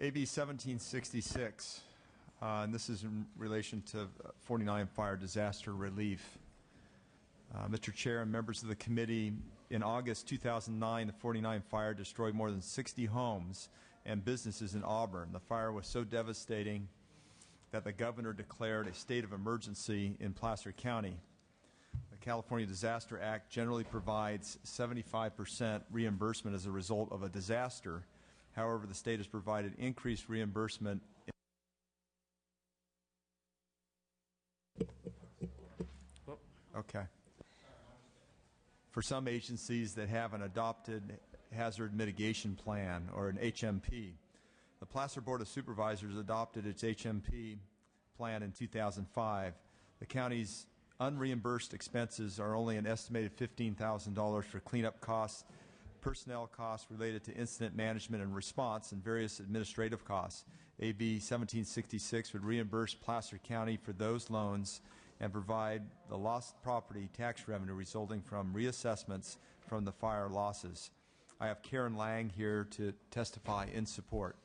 AB 1766, and this is in relation to 49 fire disaster relief. Mr. Chair and members of the committee, in August 2009, the 49 fire destroyed more than 60 homes and businesses in Auburn. The fire was so devastating that the governor declared a state of emergency in Placer County. The California Disaster Act generally provides 75% reimbursement as a result of a disaster. However, the state has provided increased reimbursement. Okay. For some agencies that have an adopted hazard mitigation plan, or an HMP. The Placer Board of Supervisors adopted its HMP plan in 2005. The county's unreimbursed expenses are only an estimated $15,000 for cleanup costs, personnel costs related to incident management and response, and various administrative costs. AB 1766 would reimburse Placer County for those loans and provide the lost property tax revenue resulting from reassessments from the fire losses. I have Karen Lang here to testify in support.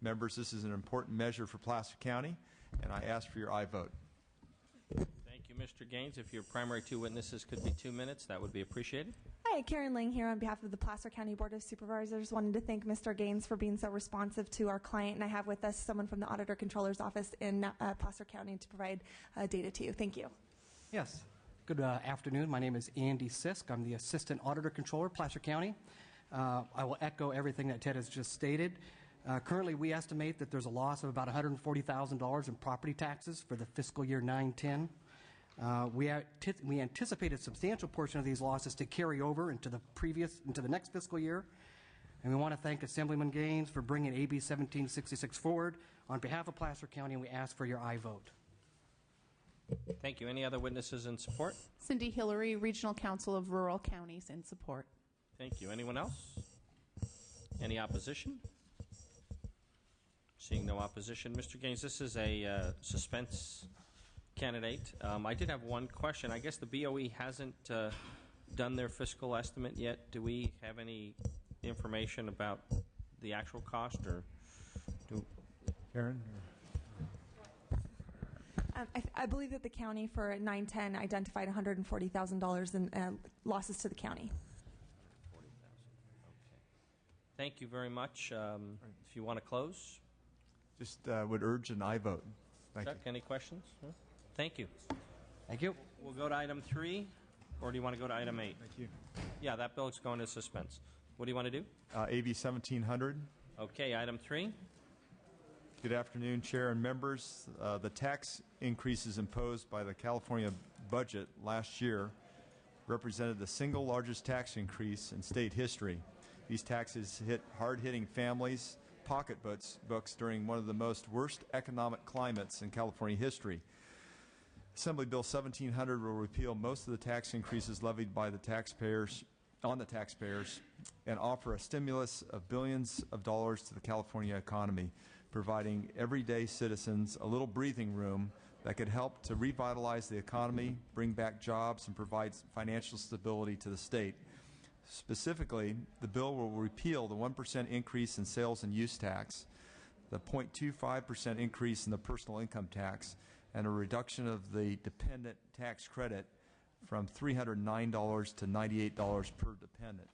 Members, this is an important measure for Placer County, and I ask for your aye vote. Thank you, Mr. Gaines. If your primary two witnesses could be 2 minutes, that would be appreciated. Hi, Karen Lang here on behalf of the Placer County Board of Supervisors. Wanted to thank Mr. Gaines for being so responsive to our client, and I have with us someone from the Auditor Controller's Office in Placer County to provide data to you. Thank you. Yes. Good afternoon. My name is Andy Sisk. I'm the Assistant Auditor Controller, Placer County. I will echo everything that Ted has just stated. Currently, we estimate that there's a loss of about $140,000 in property taxes for the fiscal year 9-10. We anticipate a substantial portion of these losses to carry over into the next fiscal year. And we want to thank Assemblyman Gaines for bringing AB 1766 forward on behalf of Placer County, and we ask for your aye vote. Thank you. Any other witnesses in support? Cindy Hillary, Regional Council of Rural Counties, in support. Thank you. Anyone else? Any opposition? Seeing no opposition. Mr. Gaines, this is a suspense candidate. I did have one question. I guess the BOE hasn't done their fiscal estimate yet. Do we have any information about the actual cost, or Karen? I believe that the county for 9-10 identified $140,000 in losses to the county. $40,000. Okay. Thank you very much. If you want to close. Just would urge an aye vote. Thank Chuck, you. any questions? No? Thank you. Thank you. We'll go to item 3, or do you want to go to item 8? Thank you. Yeah, that bill is going to suspense. What do you want to do? AB 1700. Okay, item 3. Good afternoon, Chair and members. The tax increases imposed by the California budget last year represented the single largest tax increase in state history. These taxes hit hard-hitting families' pocketbooks during one of the most worst economic climates in California history. Assembly Bill 1700 will repeal most of the tax increases levied by the taxpayers and offer a stimulus of billions of dollars to the California economy, providing everyday citizens a little breathing room that could help to revitalize the economy, bring back jobs, and provide financial stability to the state. Specifically, the bill will repeal the 1% increase in sales and use tax, the 0.25% increase in the personal income tax, and a reduction of the dependent tax credit from $309 to $98 per dependent.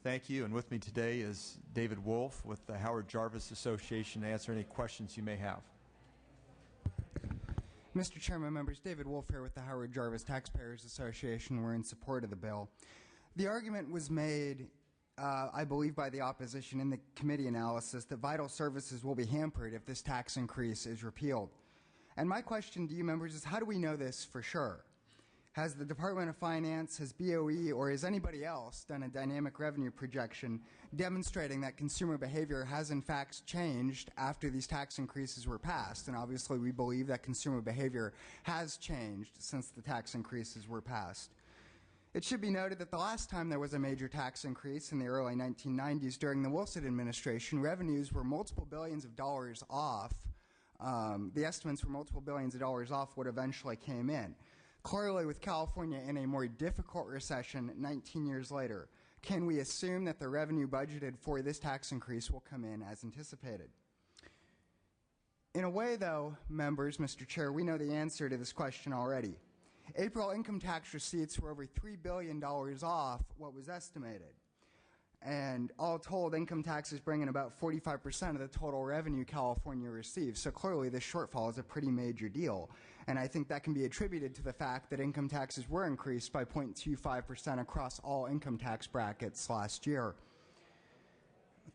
Thank you, and with me today is David Wolf with the Howard Jarvis Association to answer any questions you may have. Mr. Chairman, members, David Wolf here with the Howard Jarvis Taxpayers Association. We're in support of the bill. The argument was made, I believe, by the opposition in the committee analysis that vital services will be hampered if this tax increase is repealed. And my question to you members is, how do we know this for sure? Has the Department of Finance, has BOE, or has anybody else done a dynamic revenue projection demonstrating that consumer behavior has in fact changed after these tax increases were passed? And obviously we believe that consumer behavior has changed since the tax increases were passed. It should be noted that the last time there was a major tax increase in the early 1990s during the Wilson administration, revenues were multiple billions of dollars off. The estimates were multiple billions of dollars off what eventually came in. Clearly, with California in a more difficult recession 19 years later, Can we assume that the revenue budgeted for this tax increase will come in as anticipated? In a way, though, members, Mr. Chair, we know the answer to this question already. April income tax receipts were over $3 billion off what was estimated. And all told, income taxes bring in about 45% of the total revenue California receives. So clearly, this shortfall is a pretty major deal. And I think that can be attributed to the fact that income taxes were increased by 0.25% across all income tax brackets last year.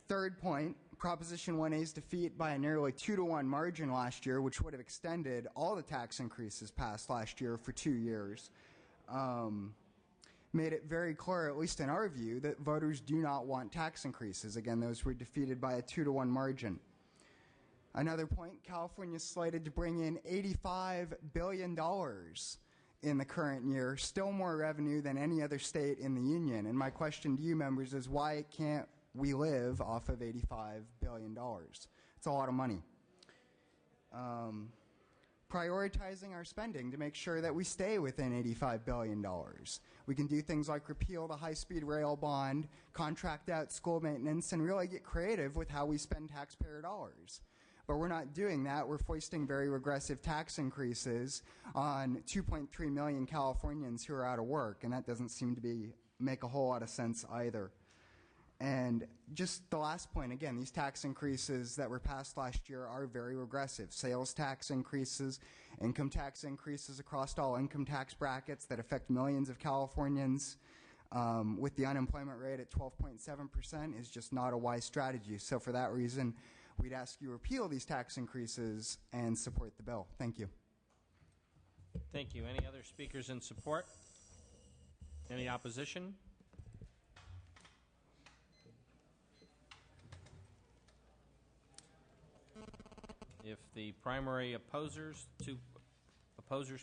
Third point, Proposition 1A's defeat by a nearly 2-to-1 margin last year, which would have extended all the tax increases passed last year for 2 years, made it very clear, at least in our view, that voters do not want tax increases. Again, those were defeated by a 2-to-1 margin. Another point, California is slated to bring in $85 billion in the current year, still more revenue than any other state in the union. And my question to you, members, is why can't we live off of $85 billion? It's a lot of money. Prioritizing our spending to make sure that we stay within $85 billion. We can do things like repeal the high-speed rail bond, contract out school maintenance, and really get creative with how we spend taxpayer dollars. But we're not doing that. We're foisting very regressive tax increases on 2.3 million Californians who are out of work, and that doesn't seem to make a whole lot of sense either. And just the last point, again, these tax increases that were passed last year are very regressive. Sales tax increases, income tax increases across all income tax brackets that affect millions of Californians with the unemployment rate at 12.7% is just not a wise strategy. So for that reason, we'd ask you to repeal these tax increases and support the bill. Thank you. Thank you. Any other speakers in support? Any opposition? If the primary opposers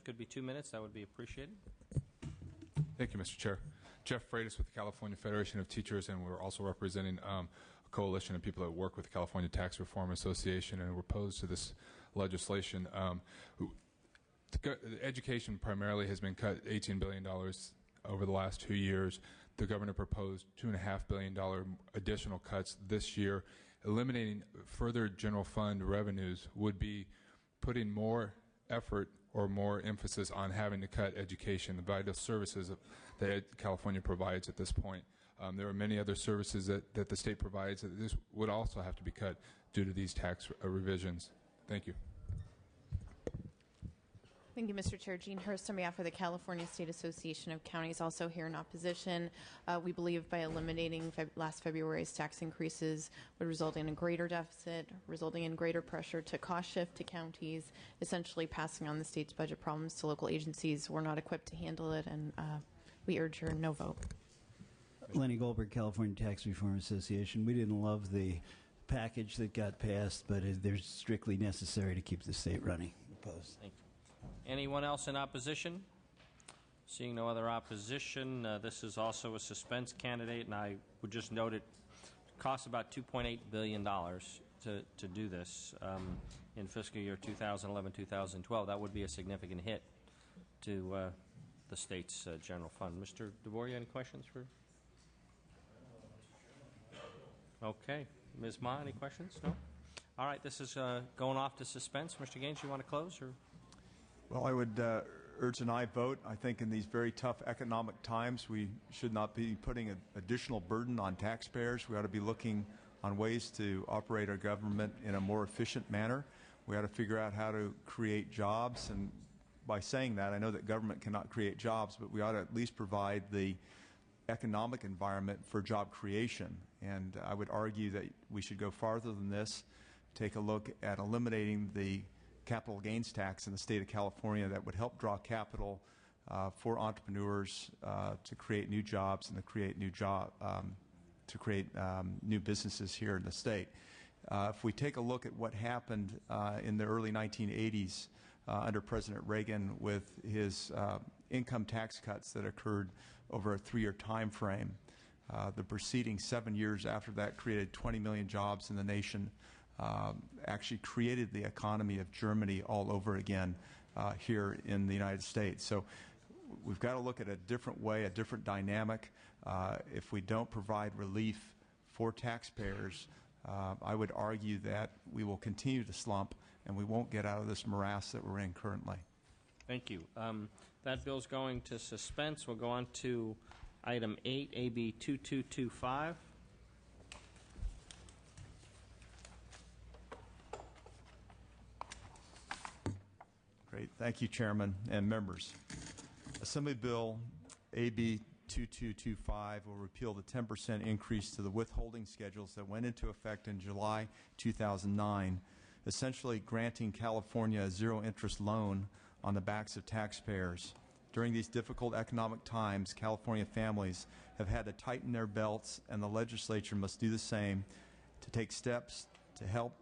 could be 2 minutes, that would be appreciated. Thank you, Mr. Chair. Jeff Freitas with the California Federation of Teachers, and we're also representing a coalition of people that work with the California Tax Reform Association, and we're opposed to this legislation. Education primarily has been cut $18 billion over the last 2 years. The governor proposed $2.5 billion additional cuts this year. Eliminating further general fund revenues would be putting more effort or more emphasis on having to cut education, the vital services that California provides at this point. There are many other services that the state provides that this would also have to be cut due to these tax revisions. Thank you. Thank you, Mr. Chair. Jean Hurst on behalf of the California State Association of Counties, also here in opposition. We believe by eliminating last February's tax increases would result in a greater deficit, resulting in greater pressure to cost shift to counties, essentially passing on the state's budget problems to local agencies. We're not equipped to handle it, and we urge your no vote. Lenny Goldberg, California Tax Reform Association. We didn't love the package that got passed, but they're strictly necessary to keep the state running. Opposed. Thank you. Anyone else in opposition? Seeing no other opposition, this is also a suspense candidate, and I would just note it costs about $2.8 billion to do this in fiscal year 2011-2012. That would be a significant hit to the state's general fund. Mr. DeVoria, any questions for? Okay. Ms. Ma, any questions? No? All right, this is going off to suspense. Mr. Gaines, you want to close? Or? Well, I would urge an aye vote. I think in these very tough economic times, we should not be putting an additional burden on taxpayers. We ought to be looking on ways to operate our government in a more efficient manner. We ought to figure out how to create jobs. And by saying that, I know that government cannot create jobs, but we ought to at least provide the economic environment for job creation. And I would argue that we should go farther than this, take a look at eliminating the capital gains tax in the state of California that would help draw capital for entrepreneurs to create new jobs and to create new businesses here in the state. If we take a look at what happened in the early 1980s under President Reagan with his income tax cuts that occurred over a 3-year time frame, the preceding 7 years after that created 20 million jobs in the nation. Actually created the economy of Germany all over again here in the United States. So we've got to look at a different way, a different dynamic. If we don't provide relief for taxpayers, I would argue that we will continue to slump and we won't get out of this morass that we're in currently. Thank you. That bill's going to suspense. We'll go on to item 8, AB 2225. Great. Thank you, Chairman and members. Assembly Bill AB 2225 will repeal the 10% increase to the withholding schedules that went into effect in July 2009, essentially granting California a zero-interest loan on the backs of taxpayers. During these difficult economic times, California families have had to tighten their belts, and the legislature must do the same to take steps to help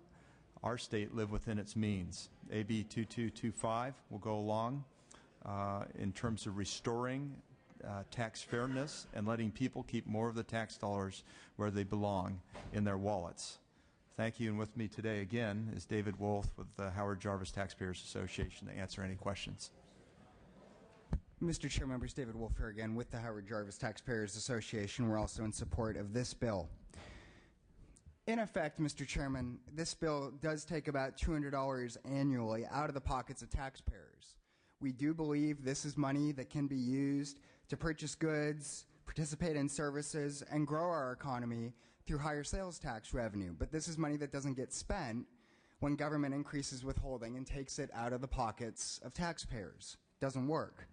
our state live within its means. AB 2225 will go along in terms of restoring tax fairness and letting people keep more of the tax dollars where they belong, in their wallets. Thank you, and with me today again is David Wolf with the Howard Jarvis Taxpayers Association to answer any questions. Mr. Chair, members, David Wolf here again with the Howard Jarvis Taxpayers Association. We're also in support of this bill. In effect, Mr. Chairman, this bill does take about $200 annually out of the pockets of taxpayers. We do believe this is money that can be used to purchase goods, participate in services, and grow our economy through higher sales tax revenue. But this is money that doesn't get spent when government increases withholding and takes it out of the pockets of taxpayers. Doesn't work.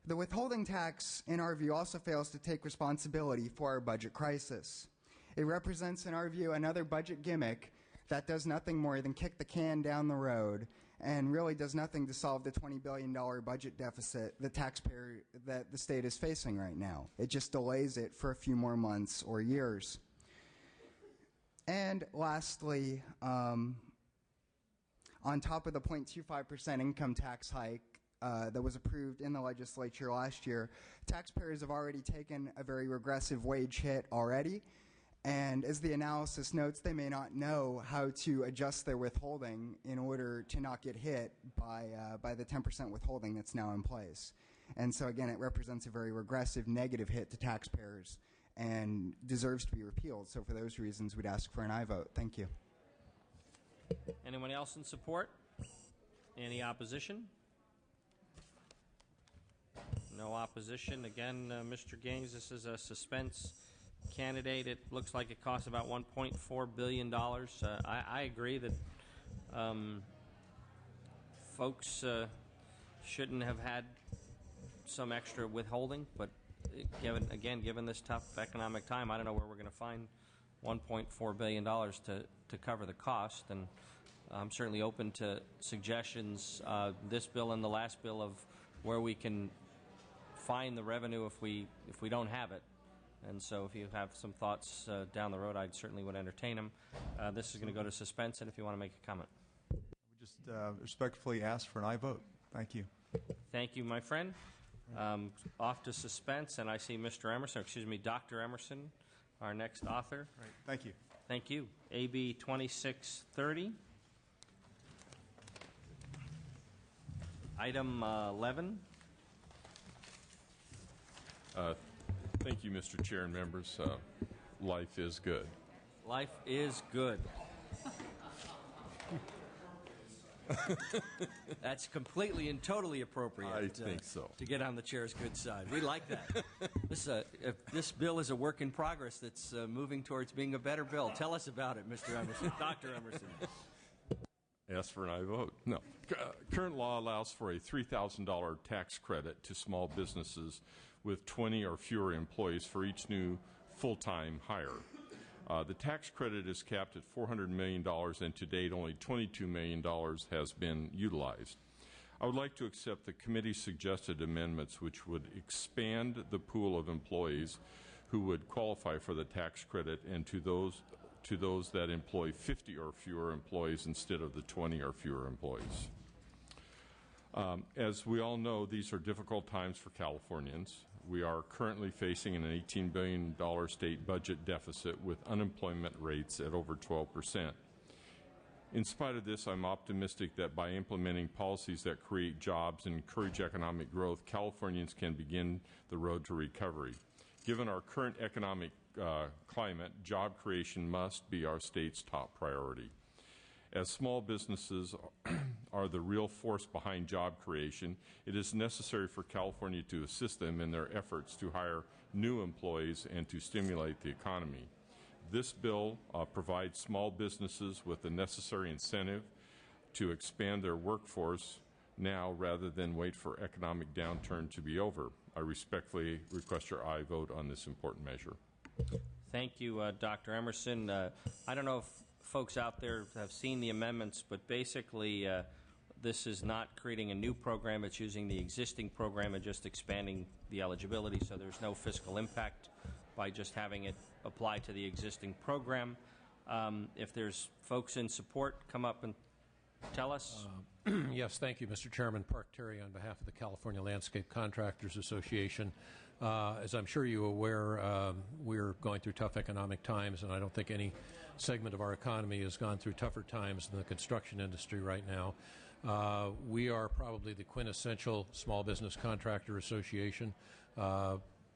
The withholding tax, in our view, also fails to take responsibility for our budget crisis. It represents, in our view, another budget gimmick that does nothing more than kick the can down the road and really does nothing to solve the $20 billion budget deficit that the state is facing right now. It just delays it for a few more months or years. And lastly, on top of the 0.25% income tax hike that was approved in the legislature last year, taxpayers have already taken a very regressive wage hit already. And as the analysis notes, they may not know how to adjust their withholding in order to not get hit by the 10% withholding that's now in place. And so again, it represents a very regressive negative hit to taxpayers and deserves to be repealed. So for those reasons, we'd ask for an aye vote. Thank you. Anyone else in support? Any opposition? No opposition. Again, Mr. Gaines, this is a suspense candidate. It looks like it costs about $1.4 billion. I agree that folks shouldn't have had some extra withholding, but given this tough economic time, I don't know where we're going to find $1.4 billion to cover the cost, and I'm certainly open to suggestions, this bill and the last bill, of where we can find the revenue if we don't have it. And so if you have some thoughts down the road, I certainly would entertain them. This is going to go to suspense, and if you want to make a comment. I would just respectfully ask for an aye vote. Thank you. Thank you, my friend. Off to suspense, and I see Mr. Emerson, Dr. Emerson, our next author. Right. Thank you. Thank you. AB 2630. Item 11. Thank you, Mr. Chair and members. Life is good. Life is good. That's completely and totally appropriate. I think so. To get on the chair's good side. We like that. This bill is a work in progress that's moving towards being a better bill. Tell us about it, Mr. Emerson. Dr. Emerson. Ask for an aye vote. No. Current law allows for a $3,000 tax credit to small businesses with 20 or fewer employees for each new full-time hire. The tax credit is capped at $400 million, and to date only $22 million has been utilized. I would like to accept the committee's suggested amendments, which would expand the pool of employees who would qualify for the tax credit, and to those that employ 50 or fewer employees instead of the 20 or fewer employees. As we all know, these are difficult times for Californians. We are currently facing an $18 billion state budget deficit with unemployment rates at over 12%. In spite of this, I'm optimistic that by implementing policies that create jobs and encourage economic growth, Californians can begin the road to recovery. Given our current economic climate, job creation must be our state's top priority. As small businesses are the real force behind job creation, it is necessary for California to assist them in their efforts to hire new employees and to stimulate the economy. This bill provides small businesses with the necessary incentive to expand their workforce now rather than wait for economic downturn to be over. I respectfully request your aye vote on this important measure. Thank you, Dr. Emerson. I don't know if folks out there have seen the amendments, but basically this is not creating a new program. It's using the existing program and just expanding the eligibility, so there's no fiscal impact by just having it apply to the existing program. If there's folks in support, come up and tell us. Yes, thank you, Mr. Chairman. Park Terry on behalf of the California Landscape Contractors Association. As I'm sure you're aware, we're going through tough economic times, and I don't think any segment of our economy has gone through tougher times than the construction industry right now. We are probably the quintessential small business contractor association.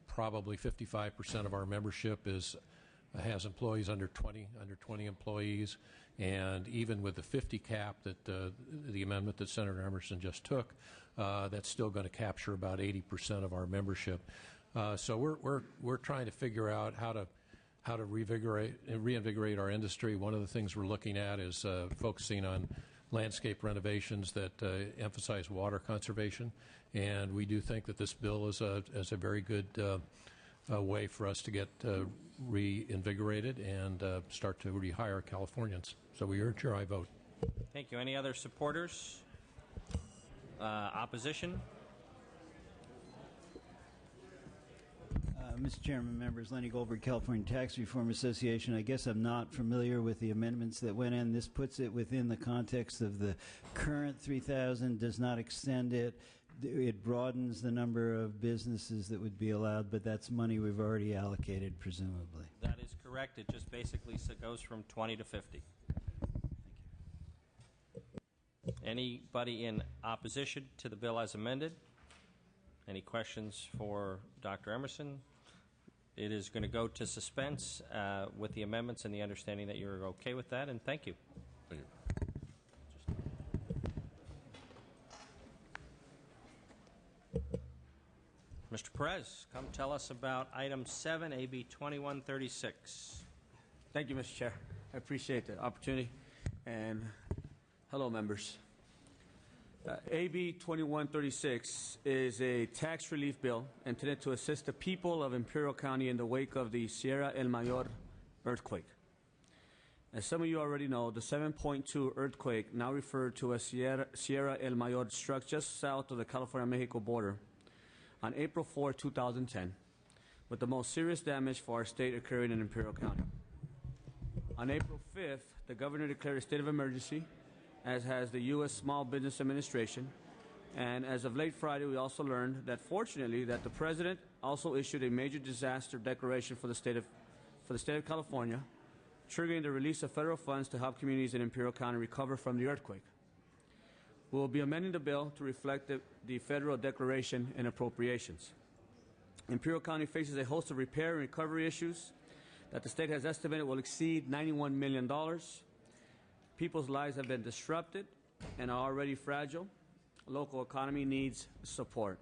Probably 55% of our membership has employees under 20 employees, and even with the 50 cap that the amendment that Senator Emerson just took, that's still going to capture about 80% of our membership. So we're trying to figure out how to reinvigorate our industry. One of the things we're looking at is focusing on landscape renovations that emphasize water conservation, and we do think that this bill is a very good way for us to get reinvigorated and start to rehire Californians. So we urge your aye vote. Thank you. Any other supporters? Opposition? Mr. Chairman, members, Lenny Goldberg, California Tax Reform Association. I guess I'm not familiar with the amendments that went in. This puts it within the context of the current 3,000, does not extend it. It broadens the number of businesses that would be allowed, but that's money we've already allocated, presumably. That is correct. It just basically goes from 20 to 50. Anybody in opposition to the bill as amended? Any questions for Dr. Emerson? It is going to go to suspense with the amendments and the understanding that you're okay with that, and thank you. Thank you. Mr. Perez, come tell us about item 7, AB 2136. Thank you, Mr. Chair. I appreciate the opportunity. And hello, members. AB 2136 is a tax relief bill intended to assist the people of Imperial County in the wake of the Sierra El Mayor earthquake. As some of you already know, the 7.2 earthquake, now referred to as Sierra El Mayor, struck just south of the California-Mexico border on April 4, 2010, with the most serious damage for our state occurring in Imperial County. On April 5th, the governor declared a state of emergency, as has the U.S. Small Business Administration, and as of late Friday, we also learned that, fortunately, that the president also issued a major disaster declaration for the state of California, triggering the release of federal funds to help communities in Imperial County recover from the earthquake. We will be amending the bill to reflect the federal declaration and appropriations. Imperial County faces a host of repair and recovery issues that the state has estimated will exceed $91 million. People's lives have been disrupted and are already fragile. Local economy needs support.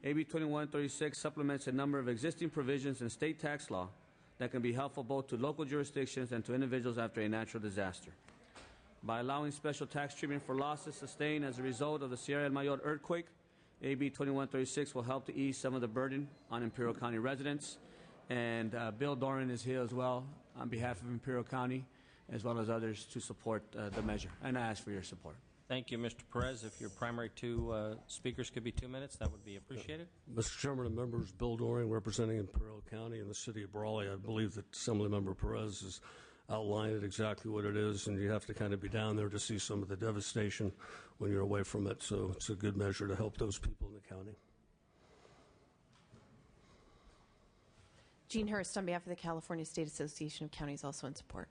AB 2136 supplements a number of existing provisions in state tax law that can be helpful both to local jurisdictions and to individuals after a natural disaster. By allowing special tax treatment for losses sustained as a result of the Sierra El Mayor earthquake, AB 2136 will help to ease some of the burden on Imperial County residents. And Bill Doran is here as well on behalf of Imperial County, as well as others, to support the measure. And I ask for your support. Thank you, Mr. Perez. If your primary two speakers could be 2 minutes, that would be appreciated. Mr. Chairman and members, Bill Doran representing Imperial County and the city of Brawley. I believe that Assemblymember Perez has outlined exactly what it is, and you have to kind of be down there to see some of the devastation when you're away from it. So it's a good measure to help those people in the county. Jean Hurst on behalf of the California State Association of Counties, also in support.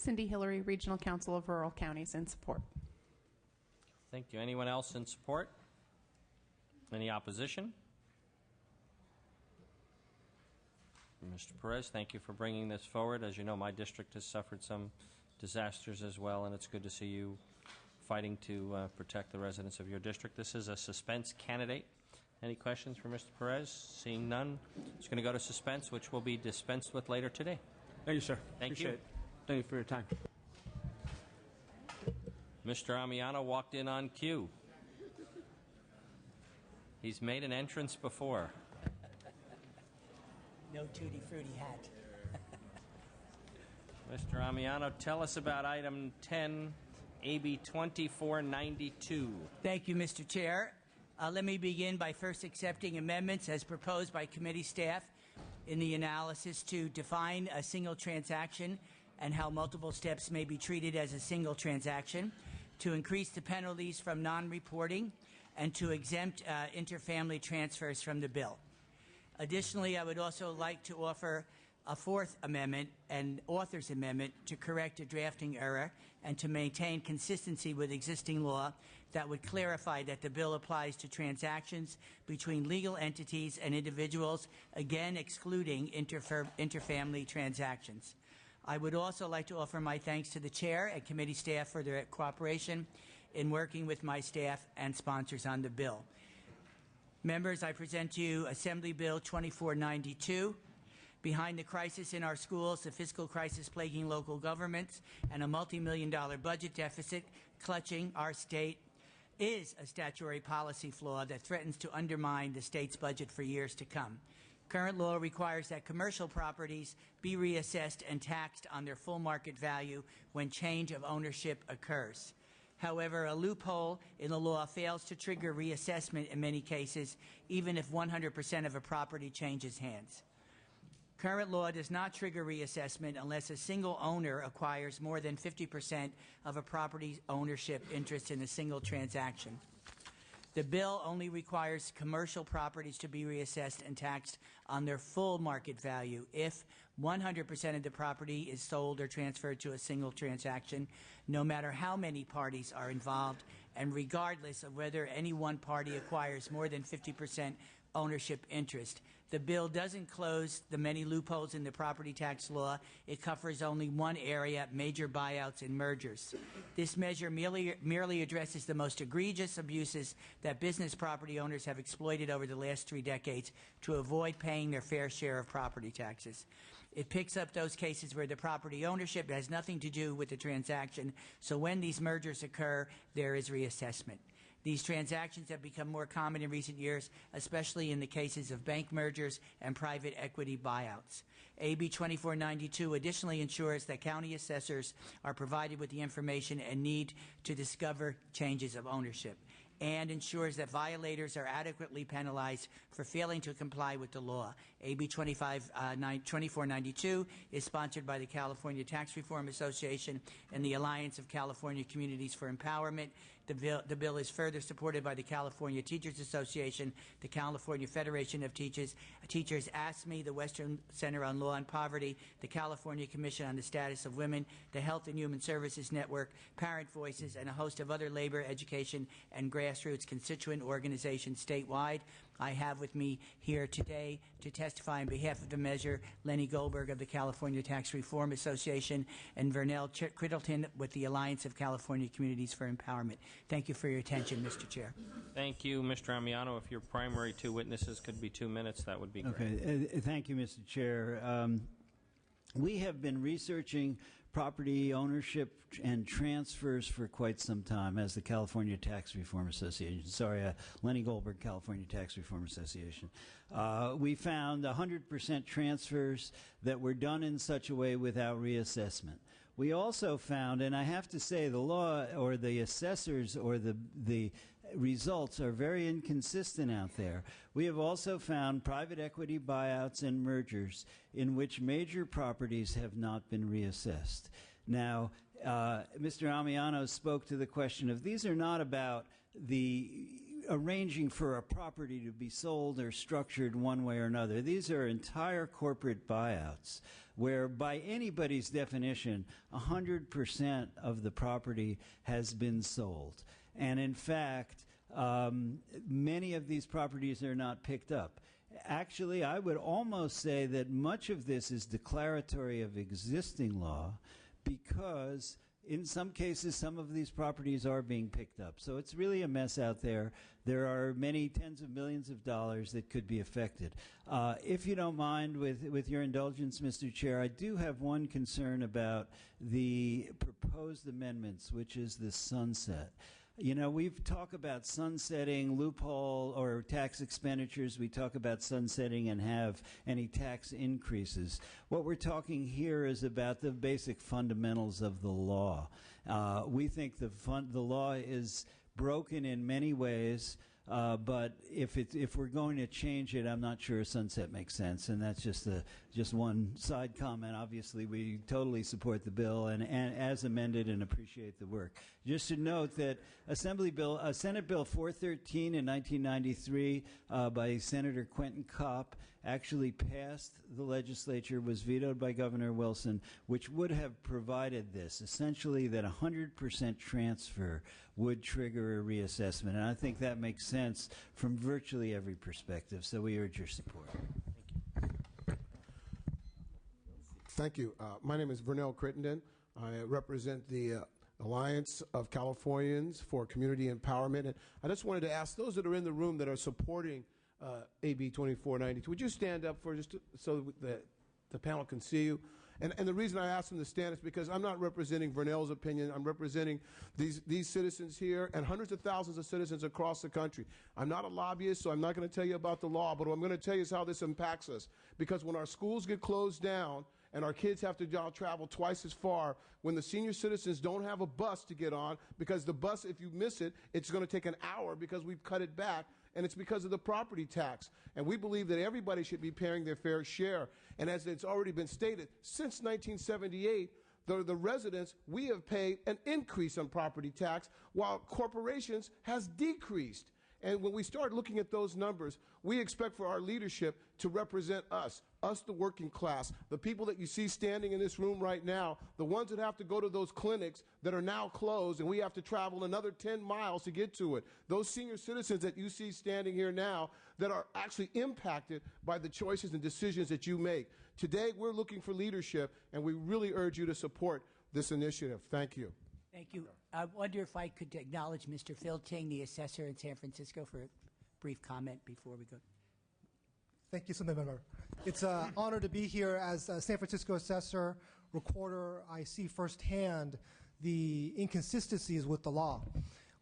Cindy Hillary, Regional Council of Rural Counties, in support. Thank you. Anyone else in support? Any opposition? Mr. Perez, thank you for bringing this forward. As you know, my district has suffered some disasters as well, and it's good to see you fighting to protect the residents of your district. This is a suspense candidate. Any questions for Mr. Perez? Seeing none, it's going to go to suspense, which will be dispensed with later today. Thank you, sir. Thank Appreciate you. it. Thank you for your time. Mr. Amiano walked in on cue. He's made an entrance before. No tutti frutti hat. Mr. Amiano, tell us about item 10, AB 2492. Thank you, Mr. Chair. Let me begin by first accepting amendments as proposed by committee staff in the analysis to define a single transaction and how multiple steps may be treated as a single transaction, to increase the penalties from non-reporting, and to exempt interfamily transfers from the bill. Additionally, I would also like to offer a fourth amendment, an author's amendment, to correct a drafting error and to maintain consistency with existing law that would clarify that the bill applies to transactions between legal entities and individuals, again excluding interfamily transactions. I would also like to offer my thanks to the chair and committee staff for their cooperation in working with my staff and sponsors on the bill. Members, I present to you Assembly Bill 2492. Behind the crisis in our schools, the fiscal crisis plaguing local governments, and a multi-million-dollar budget deficit clutching our state is a statutory policy flaw that threatens to undermine the state's budget for years to come. Current law requires that commercial properties be reassessed and taxed on their full market value when change of ownership occurs. However, a loophole in the law fails to trigger reassessment in many cases, even if 100% of a property changes hands. Current law does not trigger reassessment unless a single owner acquires more than 50% of a property's ownership interest in a single transaction. The bill only requires commercial properties to be reassessed and taxed on their full market value if 100% of the property is sold or transferred to a single transaction, no matter how many parties are involved, and regardless of whether any one party acquires more than 50% ownership interest. The bill doesn't close the many loopholes in the property tax law. It covers only one area, major buyouts and mergers. This measure merely addresses the most egregious abuses that business property owners have exploited over the last 3 decades to avoid paying their fair share of property taxes. It picks up those cases where the property ownership has nothing to do with the transaction, so when these mergers occur, there is reassessment. These transactions have become more common in recent years, especially in the cases of bank mergers and private equity buyouts. AB 2492 additionally ensures that county assessors are provided with the information and need to discover changes of ownership, and ensures that violators are adequately penalized for failing to comply with the law. AB 2492 is sponsored by the California Tax Reform Association and the Alliance of California Communities for Empowerment. The bill is further supported by the California Teachers Association, the California Federation of Teachers, ASME, the Western Center on Law and Poverty, the California Commission on the Status of Women, the Health and Human Services Network, Parent Voices, and a host of other labor, education, and grassroots constituent organizations statewide. I have with me here today to testify on behalf of the measure Lenny Goldberg of the California Tax Reform Association and Vernell Crittleton with the Alliance of California Communities for Empowerment. Thank you for your attention, Mr. Chair. Thank you, Mr. Amiano. If your primary 2 witnesses could be 2 minutes, that would be great. Okay. Thank you, Mr. Chair. We have been researching property ownership and transfers for quite some time as the California Tax Reform Association. Lenny Goldberg, California Tax Reform Association. We found 100% transfers that were done in such a way without reassessment. We also found, and I have to say the law or the assessors or the results are very inconsistent out there. We have also found private equity buyouts and mergers in which major properties have not been reassessed. Now, Mr. Amiano spoke to the question of these are not about the arranging for a property to be sold or structured one way or another. These are entire corporate buyouts where, by anybody's definition, 100% of the property has been sold. And in fact, many of these properties are not picked up. Actually, I would almost say that much of this is declaratory of existing law, because in some cases, some of these properties are being picked up. So it's really a mess out there. There are many tens of millions of dollars that could be affected. If you don't mind, with your indulgence, Mr. Chair, I do have one concern about the proposed amendments, which is the sunset. You know, we've talked about sunsetting loophole or tax expenditures. We talk about sunsetting and have any tax increases. What we're talking here is about the basic fundamentals of the law. We think the law is broken in many ways, but if we're going to change it, I'm not sure a sunset makes sense. And that's just one side comment. Obviously, we totally support the bill and as amended, and appreciate the work. Just to note that Senate Bill 413 in 1993 by Senator Quentin Kopp actually passed the legislature, was vetoed by Governor Wilson, which would have provided this, essentially that 100% transfer would trigger a reassessment. And I think that makes sense from virtually every perspective. So we urge your support. Thank you. My name is Vernell Crittenden. I represent the Alliance of Californians for Community Empowerment. And I just wanted to ask those that are in the room that are supporting AB 2492, would you stand up for so that the panel can see you? And the reason I asked them to stand is because I'm not representing Vernell's opinion. I'm representing these citizens here and hundreds of thousands of citizens across the country. I'm not a lobbyist, so I'm not going to tell you about the law, but what I'm going to tell you is how this impacts us. Because when our schools get closed down and our kids have to travel twice as far, when the senior citizens don't have a bus to get on, because the bus, if you miss it, it's going to take an hour because we've cut it back, and it's because of the property tax. And we believe that everybody should be paying their fair share. And as it's already been stated, since 1978, the residents, we have paid an increase on property tax while corporations has decreased. And when we start looking at those numbers, we expect for our leadership to represent us the working class, the people that you see standing in this room right now, the ones that have to go to those clinics that are now closed and we have to travel another 10 miles to get to it. Those senior citizens that you see standing here now that are actually impacted by the choices and decisions that you make. Today, we're looking for leadership, and we really urge you to support this initiative. Thank you. Thank you. I wonder if I could acknowledge Mr. Phil Ting, the assessor in San Francisco, for a brief comment before we go. Thank you, Senator Member. It's an honor to be here as a San Francisco assessor, recorder. I see firsthand the inconsistencies with the law.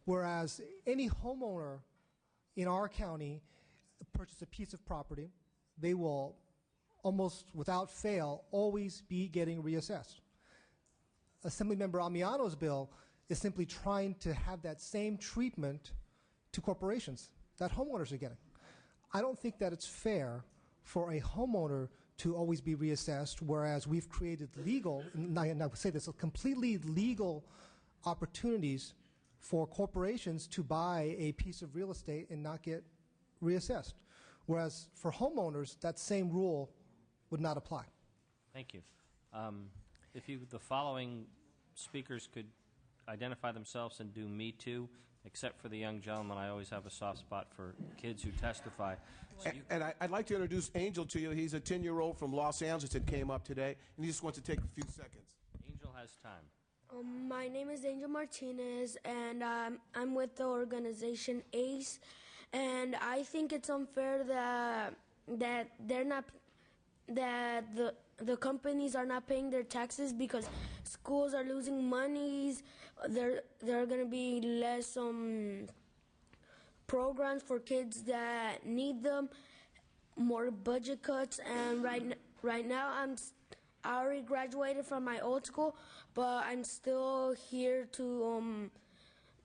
Whereas any homeowner in our county purchase a piece of property, they will almost without fail always be getting reassessed. Assemblymember Amiano's bill is simply trying to have that same treatment to corporations that homeowners are getting. I don't think that it's fair for a homeowner to always be reassessed, whereas we've created legal, and I would say this, completely legal opportunities for corporations to buy a piece of real estate and not get reassessed. Whereas for homeowners, that same rule would not apply. Thank you. If the following speakers could identify themselves and do Me Too, except for the young gentleman, I always have a soft spot for kids who testify. So I'd like to introduce Angel to you. He's a 10-year-old from Los Angeles that came up today, and he just wants to take a few seconds. Angel has time. My name is Angel Martinez, and I'm with the organization ACE, and I think it's unfair that they're not the companies are not paying their taxes because schools are losing monies. There are going to be less programs for kids that need them, more budget cuts, and right now I already graduated from my old school, but I'm still here to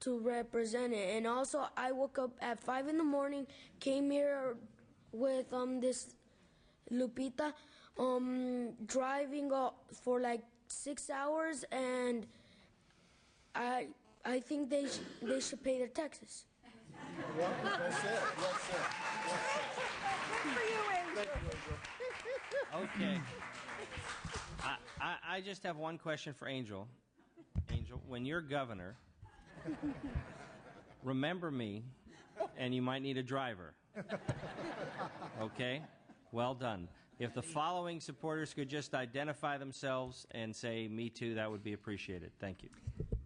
represent it. And also, I woke up at 5 in the morning, came here with this Lupita, driving for like 6 hours, and I think they should pay their taxes. Well said. Well said. Good for you, Angel. Okay. I just have one question for Angel. Angel, when you're governor, remember me, and you might need a driver. Okay? Well done. If the following supporters could just identify themselves and say, "Me too," that would be appreciated. Thank you.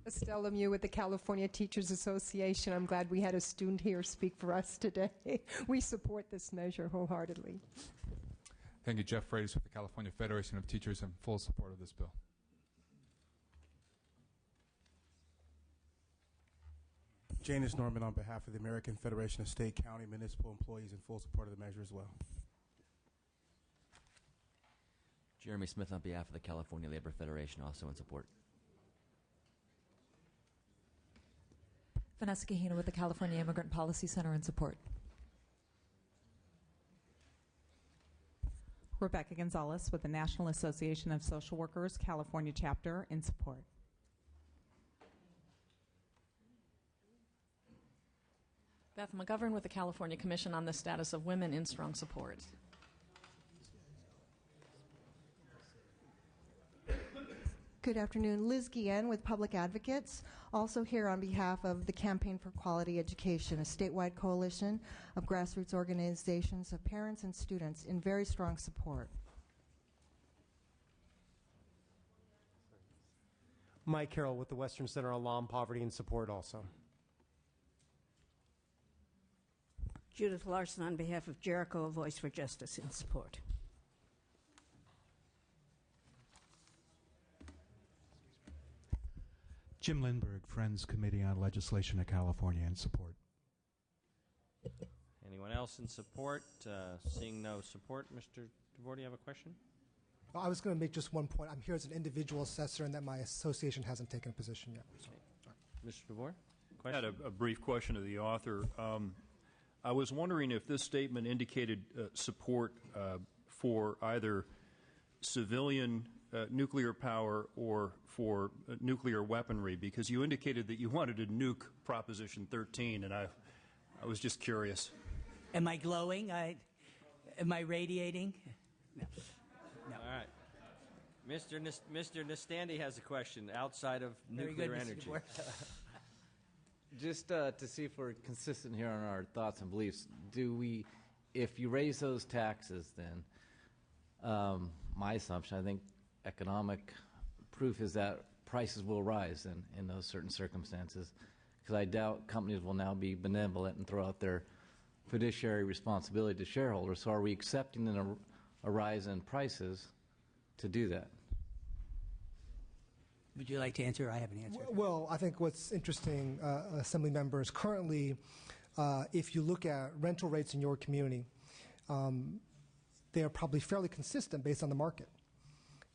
Estelle Lemieux with the California Teachers Association. I'm glad we had a student here speak for us today. We support this measure wholeheartedly. Thank you. Jeff Freitas with the California Federation of Teachers in full support of this bill. Janus Norman on behalf of the American Federation of State, County, Municipal Employees in full support of the measure as well. Jeremy Smith on behalf of the California Labor Federation, also in support. Vanessa Kahina with the California Immigrant Policy Center in support. Rebecca Gonzalez with the National Association of Social Workers, California chapter in support. Beth McGovern with the California Commission on the Status of Women in strong support. Good afternoon. Liz Guillen with Public Advocates, also here on behalf of the Campaign for Quality Education, a statewide coalition of grassroots organizations of parents and students in very strong support. Mike Carroll with the Western Center on Law and Poverty in support also. Judith Larson on behalf of Jericho, a Voice for Justice in support. Jim Lindberg, Friends Committee on Legislation of California in support. Anyone else in support? Seeing no support, Mr. DeVore, do you have a question? I was going to make just one point. I'm here as an individual assessor and that my association hasn't taken a position yet. Okay. Mr. DeVore, I had a brief question of the author. I was wondering if this statement indicated support for either civilian nuclear power or for nuclear weaponry, because you indicated that you wanted to nuke Proposition 13, and I was just curious. Am I glowing? Am I radiating? No. All right. Mr. Nastandi has a question outside of nuclear energy. Just to see if we're consistent here on our thoughts and beliefs, if you raise those taxes, then my assumption, I think economic proof is that prices will rise in those certain circumstances, because I doubt companies will now be benevolent and throw out their fiduciary responsibility to shareholders. So are we accepting a rise in prices to do that? Would you like to answer? I have an answer. Well, I think what's interesting, Assembly members, currently, if you look at rental rates in your community, they are probably fairly consistent based on the market.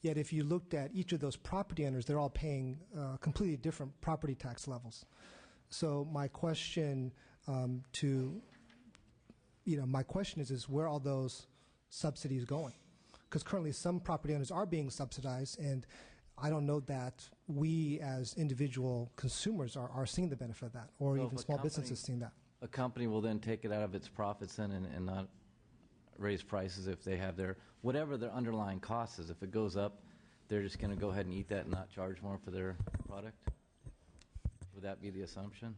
Yet if you looked at each of those property owners, they're all paying completely different property tax levels. So my question my question is where are all those subsidies going? Because currently some property owners are being subsidized, and I don't know that we as individual consumers are seeing the benefit of that, or even small businesses seeing that. A company will then take it out of its profits then and not raise prices if they have whatever their underlying cost is. If it goes up, they're just going to go ahead and eat that and not charge more for their product? Would that be the assumption?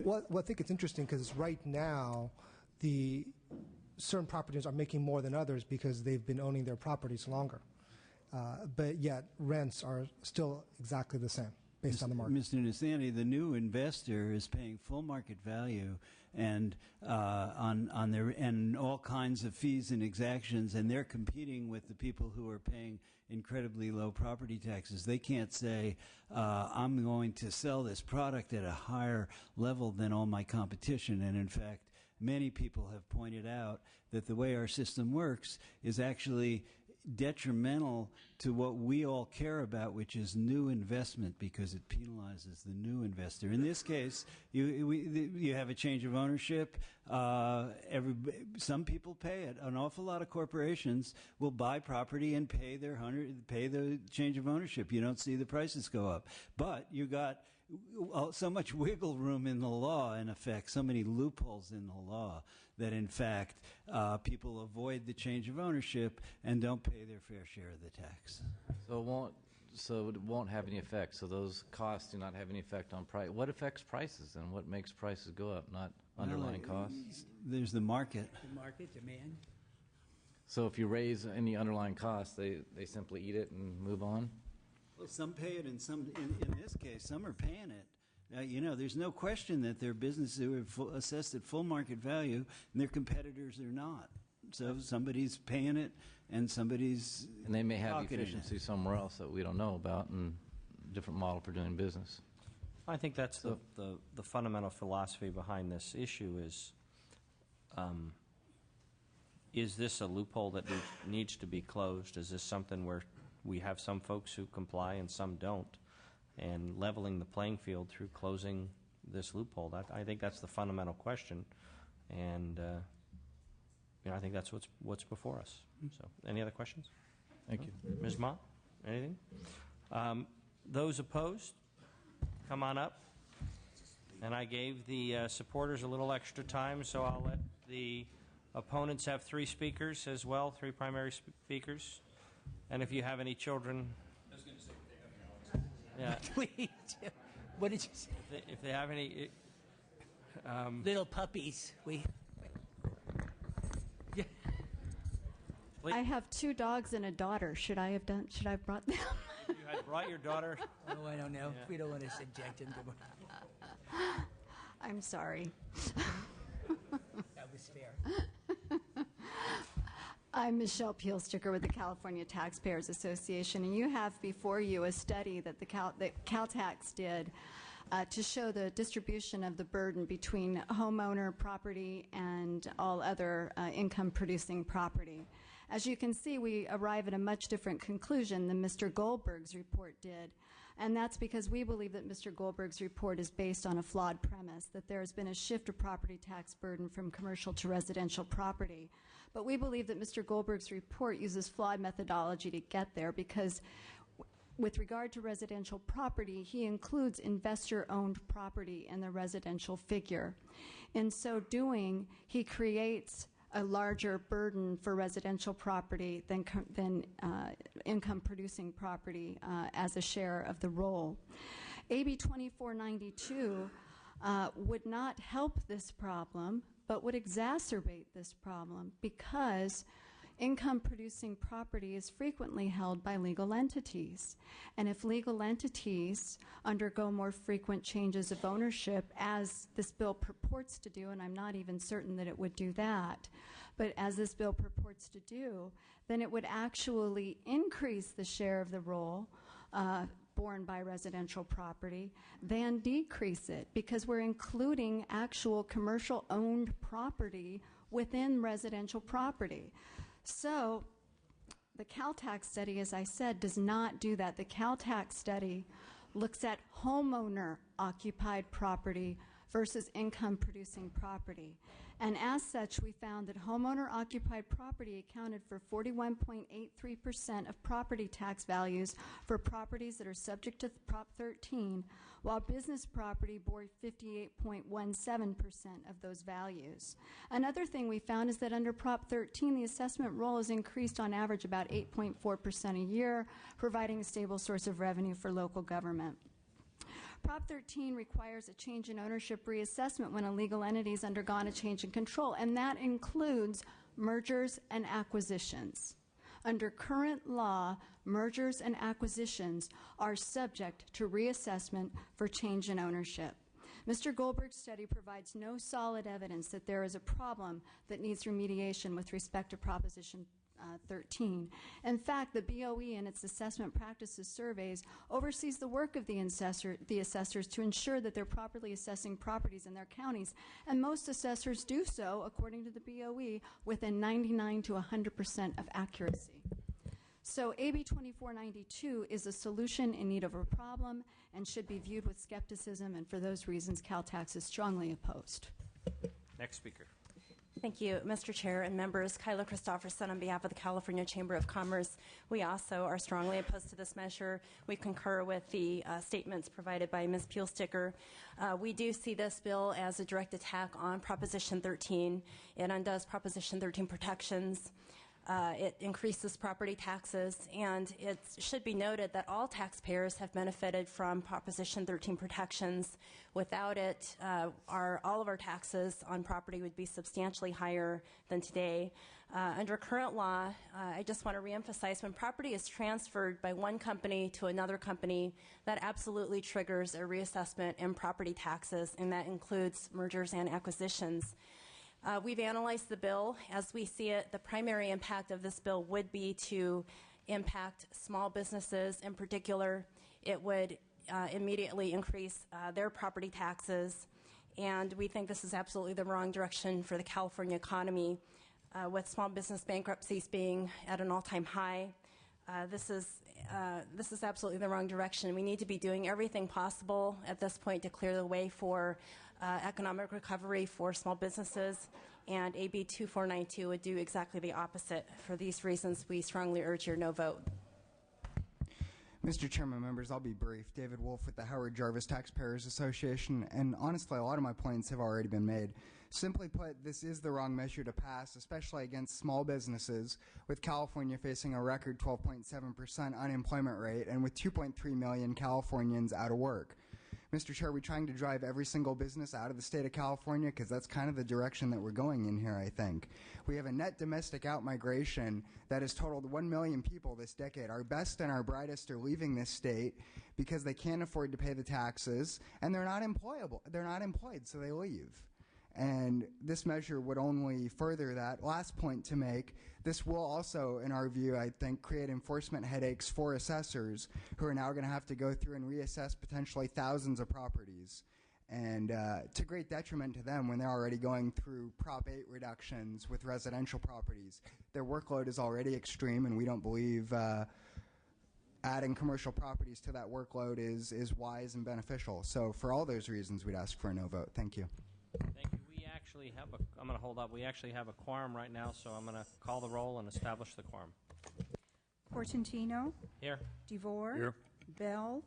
Well, I think it's interesting because right now, certain properties are making more than others because they've been owning their properties longer. But yet rents are still exactly the same based on the market. Mr. Nastandi, the new investor is paying full market value and on their and all kinds of fees and exactions, and they're competing with the people who are paying incredibly low property taxes. They can't say, I'm going to sell this product at a higher level than all my competition. And in fact, many people have pointed out that the way our system works is actually detrimental to what we all care about, which is new investment, because it penalizes the new investor. In this case, you have a change of ownership. Some people pay it. An awful lot of corporations will buy property and pay the change of ownership. You don't see the prices go up. But you got so much wiggle room in the law, in effect, so many loopholes in the law that, in fact, people avoid the change of ownership and don't pay their fair share of the tax. So it won't have any effect. So those costs do not have any effect on price. What affects prices, and what makes prices go up? Not underlying costs. There's the market. The market demand. So if you raise any underlying costs, they simply eat it and move on? Well, some pay it, and some, in this case, some are paying it. There's no question that there are businesses who are assessed at full market value, and their competitors are not. So somebody's paying it, and somebody's And they may have pocketing efficiency it. somewhere else that we don't know about, and different model for doing business. I think that's the fundamental philosophy behind this issue is this a loophole that needs to be closed? Is this something where we have some folks who comply and some don't? And leveling the playing field through closing this loophole, I think that's the fundamental question. And I think that's what's before us. So, any other questions? Thank you. Ms. Ma, anything? Those opposed, come on up. And I gave the supporters a little extra time, so I'll let the opponents have 3 speakers as well, 3 primary speakers. And if you have any children... I was going to say, if they have Please. What did you say? If they have any... Little puppies. I have 2 dogs and a daughter. Should I have brought them? If you had brought your daughter... Oh, I don't know. We don't want to subject him to... I'm sorry. That was fair. I'm Michelle Peelsticker with the California Taxpayers Association, and you have before you a study that that Caltax did to show the distribution of the burden between homeowner property and all other income-producing property. As you can see, we arrive at a much different conclusion than Mr. Goldberg's report did. And that's because we believe that Mr. Goldberg's report is based on a flawed premise, that there has been a shift of property tax burden from commercial to residential property. But we believe that Mr. Goldberg's report uses flawed methodology to get there because with regard to residential property, he includes investor-owned property in the residential figure. In so doing, he creates a larger burden for residential property than income-producing property as a share of the roll. AB 2492 would not help this problem, but would exacerbate this problem because income-producing property is frequently held by legal entities. And if legal entities undergo more frequent changes of ownership, as this bill purports to do, and I'm not even certain that it would do that, but as this bill purports to do, then it would actually increase the share of the roll borne by residential property than decrease it, because we're including actual commercial-owned property within residential property. So the Caltax study, as I said, does not do that. The Caltax study looks at homeowner-occupied property versus income-producing property. And as such, we found that homeowner-occupied property accounted for 41.83% of property tax values for properties that are subject to Prop 13, while business property bore 58.17% of those values. Another thing we found is that under Prop 13, the assessment roll is increased on average about 8.4% a year, providing a stable source of revenue for local government. Prop 13 requires a change in ownership reassessment when a legal entity has undergone a change in control, and that includes mergers and acquisitions. Under current law, mergers and acquisitions are subject to reassessment for change in ownership. Mr. Goldberg's study provides no solid evidence that there is a problem that needs remediation with respect to Proposition 13. In fact, the BOE in its assessment practices surveys oversees the work of the assessors to ensure that they're properly assessing properties in their counties, and most assessors do so, according to the BOE, within 99 to 100% of accuracy. So AB 2492 is a solution in need of a problem and should be viewed with skepticism, and for those reasons, Caltax is strongly opposed. Next speaker. Thank you, Mr. Chair and members. Kyla Christopherson on behalf of the California Chamber of Commerce. We also are strongly opposed to this measure. We concur with the statements provided by Ms. Peelsticker. We do see this bill as a direct attack on Proposition 13. It undoes Proposition 13 protections. It increases property taxes, and it should be noted that all taxpayers have benefited from Proposition 13 protections. Without it, all of our taxes on property would be substantially higher than today. Under current law, I just want to reemphasize, when property is transferred by one company to another company, that absolutely triggers a reassessment in property taxes, and that includes mergers and acquisitions. We've analyzed the bill. As we see it, the primary impact of this bill would be to impact small businesses in particular. It would immediately increase their property taxes, and we think this is absolutely the wrong direction for the California economy. With small business bankruptcies being at an all-time high, this is absolutely the wrong direction. We need to be doing everything possible at this point to clear the way for economic recovery for small businesses, and AB 2492 would do exactly the opposite. For these reasons, we strongly urge your no vote. Mr. Chairman, members, I'll be brief. David Wolf with the Howard Jarvis Taxpayers Association, and honestly, a lot of my points have already been made. Simply put, this is the wrong measure to pass, especially against small businesses, with California facing a record 12.7% unemployment rate and with 2.3 million Californians out of work. Mr. Chair, are we trying to drive every single business out of the state of California? Because that's kind of the direction that we're going in here, I think. We have a net domestic outmigration that has totaled 1 million people this decade. Our best and our brightest are leaving this state because they can't afford to pay the taxes, and they're not employable. They're not employed, so they leave. And this measure would only further that. Last point to make, this will also, in our view, I think, create enforcement headaches for assessors who are now going to have to go through and reassess potentially thousands of properties. And to great detriment to them when they're already going through Prop 8 reductions with residential properties. Their workload is already extreme, and we don't believe adding commercial properties to that workload is wise and beneficial. So for all those reasons, we'd ask for a no vote. Thank you. Thank you. I'm going to hold up. We actually have a quorum right now, so I'm going to call the roll and establish the quorum. Portantino. Here. DeVore. Here. Bell.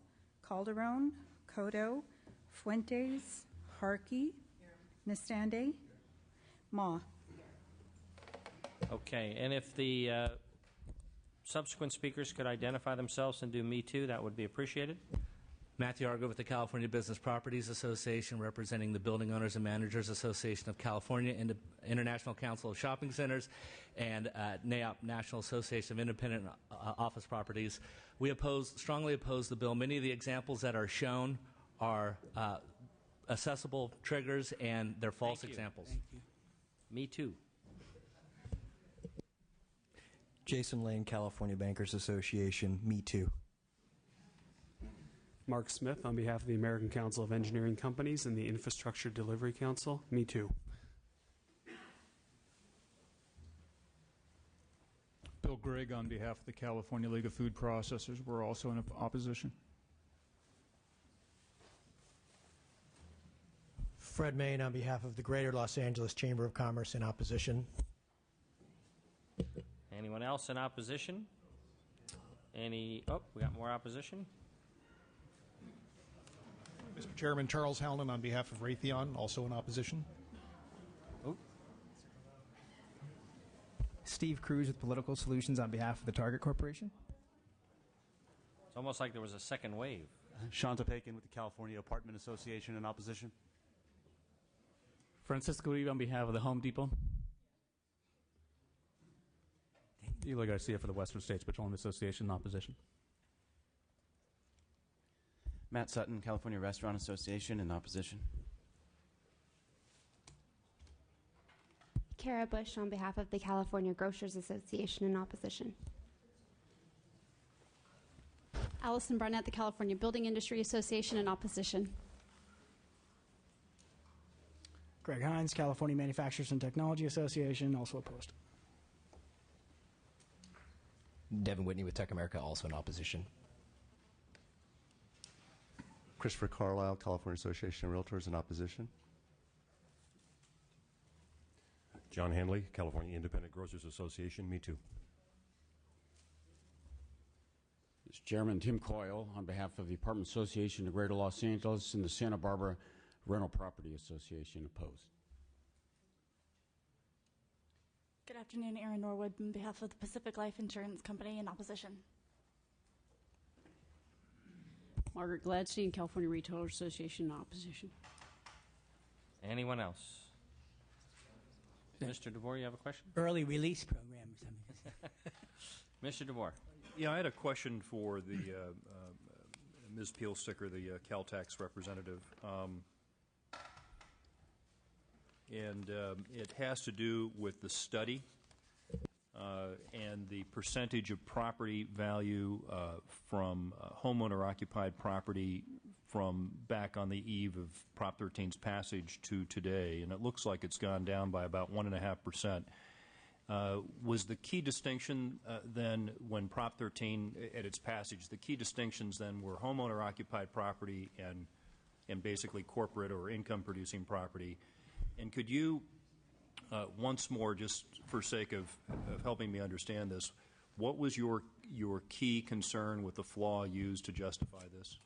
Calderon. Cotto. Fuentes. Harkey. Nestande. Ma. Okay, and if the subsequent speakers could identify themselves and do me too, that would be appreciated. Matthew Argo with the California Business Properties Association, representing the Building Owners and Managers Association of California, International Council of Shopping Centers, and NAOP, National Association of Independent Office Properties. We strongly oppose the bill. Many of the examples that are shown are accessible triggers, and they're false examples. Thank you. Me too. Jason Lane, California Bankers Association, me too. Mark Smith on behalf of the American Council of Engineering Companies and the Infrastructure Delivery Council. Me too. Bill Gregg on behalf of the California League of Food Processors. We're also in opposition. Fred Main on behalf of the Greater Los Angeles Chamber of Commerce in opposition. Anyone else in opposition? We got more opposition. Mr. Chairman, Charles Howland on behalf of Raytheon, also in opposition. Steve Cruz with Political Solutions on behalf of the Target Corporation. It's almost like there was a second wave. Shanta Pakin with the California Apartment Association in opposition. Francisco Uribe on behalf of the Home Depot. Eli Garcia for the Western States Petroleum Association in opposition. Matt Sutton, California Restaurant Association in opposition. Kara Bush on behalf of the California Grocers Association in opposition. Allison Barnett, the California Building Industry Association in opposition. Greg Hines, California Manufacturers and Technology Association, also opposed. Devin Whitney with Tech America, also in opposition. Christopher Carlisle, California Association of Realtors in opposition. John Hanley, California Independent Grocers Association. Me too. Mr. Chairman, Tim Coyle, on behalf of the Apartment Association of Greater Los Angeles and the Santa Barbara Rental Property Association. Opposed. Good afternoon, Erin Norwood, on behalf of the Pacific Life Insurance Company, in opposition. Margaret Gladstein, California Retailer Association, in opposition. Anyone else? Mr. DeVore, you have a question? Early release program or something. Mr. DeVore. Yeah, I had a question for the Ms. Peelsticker, the Caltax representative. And it has to do with the study and the percentage of property value from homeowner-occupied property from back on the eve of Prop 13's passage to today. And it looks like it's gone down by about 1.5%. Was the key distinction then when Prop 13 at its passage, the key distinctions then were homeowner-occupied property and basically corporate or income-producing property? And could you, once more, just for sake of helping me understand this, what was your key concern with the flaw used to justify this?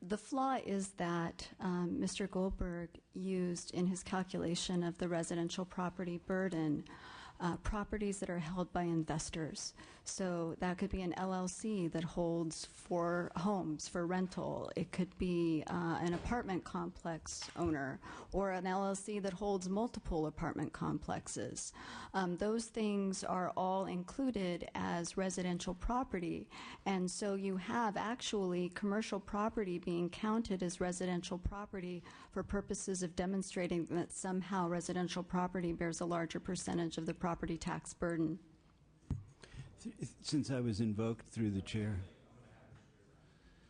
The flaw is that Mr. Goldberg used in his calculation of the residential property burden properties that are held by investors. So that could be an LLC that holds 4 homes for rental. It could be an apartment complex owner or an LLC that holds multiple apartment complexes. Those things are all included as residential property. And so you have actually commercial property being counted as residential property for purposes of demonstrating that somehow residential property bears a larger percentage of the property tax burden. Since I was invoked through the chair.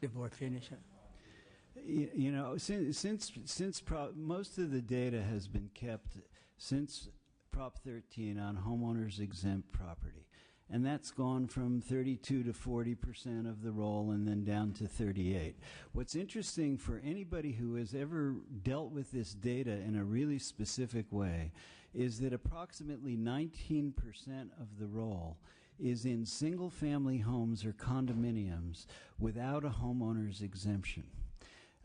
DeVore, finish it. You know, since most of the data has been kept since Prop 13 on homeowners exempt property, and that's gone from 32 to 40% of the roll and then down to 38. What's interesting for anybody who has ever dealt with this data in a really specific way is that approximately 19% of the roll is in single-family homes or condominiums without a homeowner's exemption.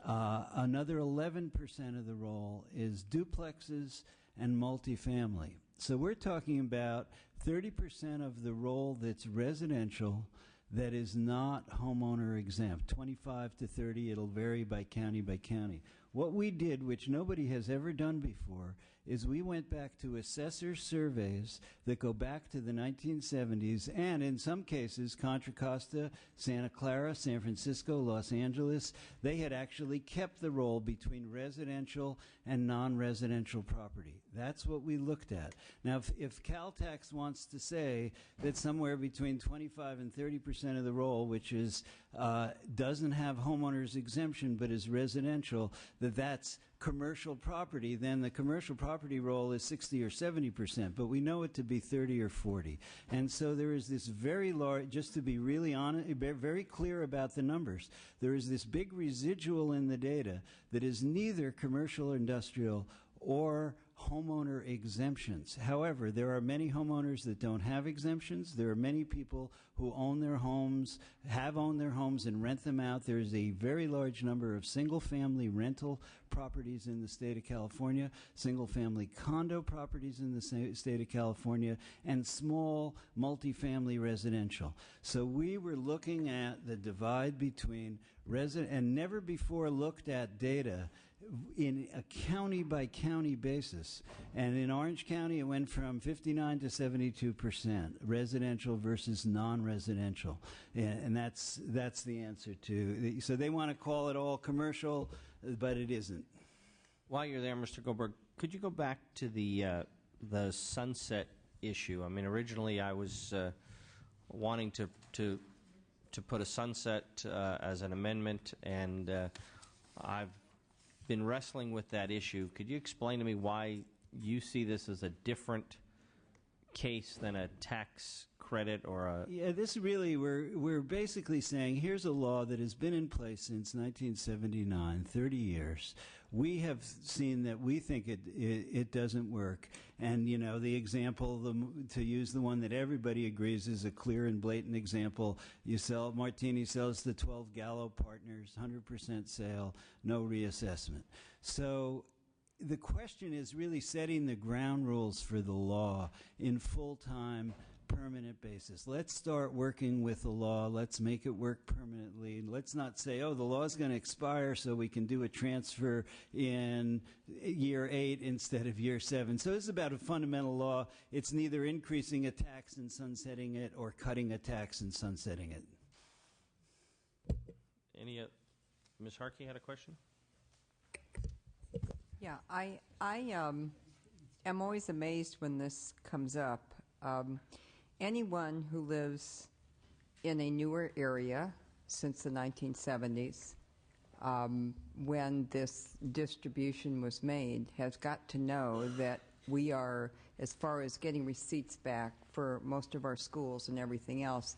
Another 11% of the roll is duplexes and multifamily. So we're talking about 30% of the roll that's residential that is not homeowner exempt. 25 to 30, it'll vary by county by county. What we did, which nobody has ever done before, is we went back to assessor surveys that go back to the 1970s, and in some cases, Contra Costa, Santa Clara, San Francisco, Los Angeles, they had actually kept the roll between residential and non-residential property. That's what we looked at. Now, if Caltax wants to say that somewhere between 25 and 30% of the roll, which is doesn't have homeowners exemption but is residential, that's commercial property, then the commercial property roll is 60 or 70%, but we know it to be 30 or 40. And so there is this very large, just to be really honest, very clear about the numbers, there is this big residual in the data that is neither commercial or industrial or homeowner exemptions. However, there are many homeowners that don't have exemptions. There are many people who own their homes, have owned their homes and rent them out. There is a very large number of single-family rental properties in the state of California, single-family condo properties in the state of California, and small multifamily residential. So we were looking at the divide between resident and never before looked at data in a county-by-county basis. And in Orange County, it went from 59 to 72%, residential versus non-residential. And that's the answer to. So they want to call it all commercial, but it isn't. While you're there, Mr. Goldberg, could you go back to the sunset issue? I mean, originally I was wanting to put a sunset as an amendment, and I've been wrestling with that issue. Could you explain to me why you see this as a different case than a tax credit or a... Yeah, this really, we're basically saying here's a law that has been in place since 1979, 30 years, We have seen that we think it doesn't work. And, you know, the example, to use the one that everybody agrees is a clear and blatant example, Martini sells to 12 Gallo partners, 100% sale, no reassessment. So the question is really setting the ground rules for the law in full-time, permanent basis. Let's start working with the law. Let's make it work permanently. Let's not say, oh, the law is going to expire so we can do a transfer in year 8 instead of year 7. So this is about a fundamental law. It's neither increasing a tax and sunsetting it or cutting a tax and sunsetting it. Ms. Harkey had a question? Yeah, I am always amazed when this comes up. Anyone who lives in a newer area since the 1970s, when this distribution was made, has got to know that we are, as far as getting receipts back for most of our schools and everything else,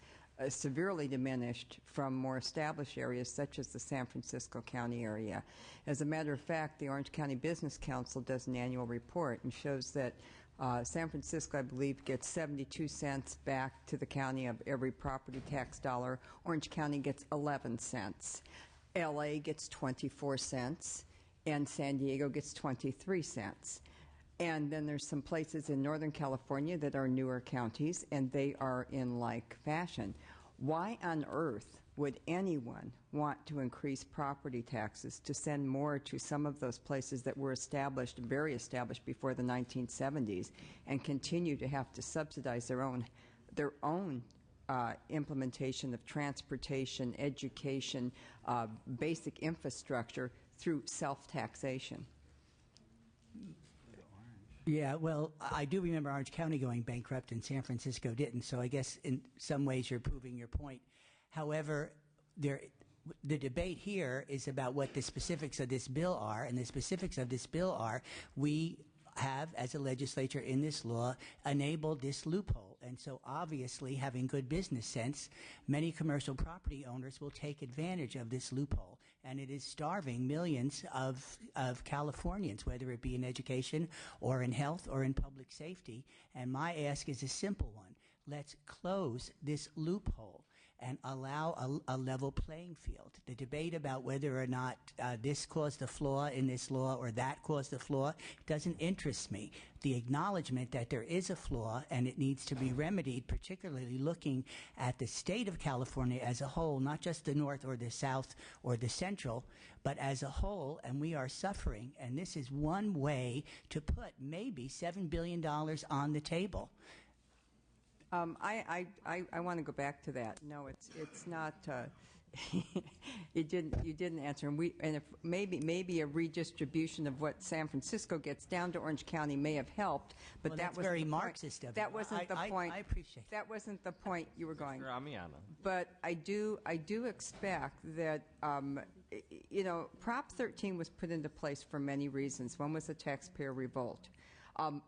severely diminished from more established areas such as the San Francisco County area. As a matter of fact, the Orange County Business Council does an annual report and shows that San Francisco, I believe, gets 72 cents back to the county of every property tax dollar. Orange County gets 11 cents. LA gets 24 cents, and San Diego gets 23 cents. And then there's some places in Northern California that are newer counties, and they are in like fashion. Why on earth would anyone want to increase property taxes to send more to some of those places that were established, very established before the 1970s, and continue to have to subsidize their own implementation of transportation, education, basic infrastructure through self-taxation? Yeah, well, I do remember Orange County going bankrupt and San Francisco didn't, so I guess in some ways you're proving your point. However, the debate here is about what the specifics of this bill are, and the specifics of this bill are we have, as a legislature in this law, enabled this loophole. And so obviously, having good business sense, many commercial property owners will take advantage of this loophole. And it is starving millions of Californians, whether it be in education or in health or in public safety. And my ask is a simple one. Let's close this loophole and allow a level playing field. The debate about whether or not this caused a flaw in this law or that caused a flaw doesn't interest me. The acknowledgement that there is a flaw and it needs to be remedied, particularly looking at the state of California as a whole, not just the north or the south or the central, but as a whole, and we are suffering. And this is one way to put maybe $7 billion on the table. I want to go back to that. No, it's not. You didn't answer, and if maybe a redistribution of what San Francisco gets down to Orange County may have helped, but well, that was very the Marxist point. of That wasn't the point. I appreciate that wasn't the point you were going. Amiana. But I do expect that Prop 13 was put into place for many reasons. One was the taxpayer revolt.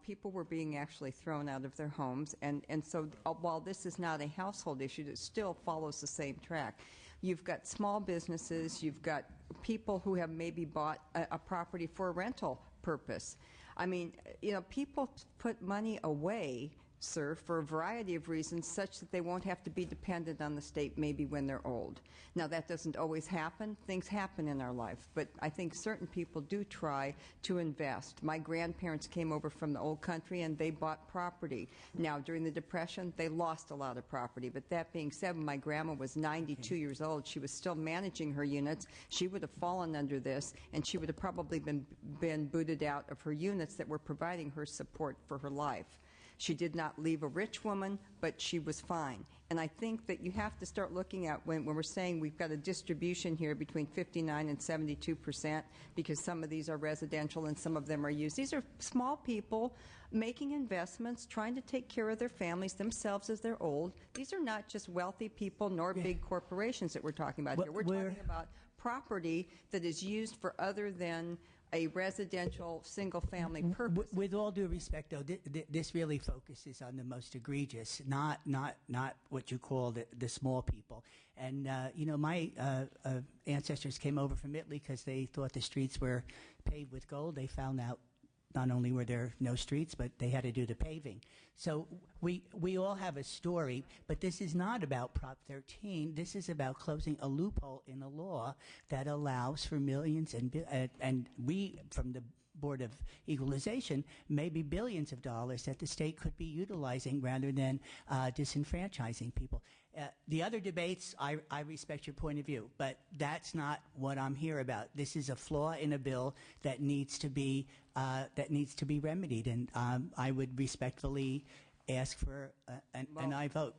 People were being actually thrown out of their homes, and so while this is not a household issue, it still follows the same track. You've got small businesses, you've got people who have maybe bought a property for a rental purpose. I mean, people put money away, sir, for a variety of reasons, such that they won't have to be dependent on the state maybe when they're old. Now, that doesn't always happen. Things happen in our life, but I think certain people do try to invest. My grandparents came over from the old country and they bought property. Now, during the Depression, they lost a lot of property, but that being said, when my grandma was 92 years old, she was still managing her units. She would have fallen under this, and she would have probably been booted out of her units that were providing her support for her life. She did not leave a rich woman, but she was fine. And I think that you have to start looking at when we're saying we've got a distribution here between 59 and 72%, because some of these are residential and some of them are used. These are small people making investments, trying to take care of their families themselves as they're old. These are not just wealthy people nor big corporations that we're talking about here. We're talking about property that is used for other than a residential single-family purpose. With all due respect, though, this really focuses on the most egregious, not what you call the small people. And my ancestors came over from Italy because they thought the streets were paved with gold. They found out not only were there no streets, but they had to do the paving. So we all have a story, but this is not about Prop 13. This is about closing a loophole in the law that allows for millions and we, from the Board of Equalization, maybe billions of dollars that the state could be utilizing rather than disenfranchising people. The other debates, I respect your point of view, but that's not what I'm here about. This is a flaw in a bill that needs to be remedied, and I would respectfully ask for an aye vote.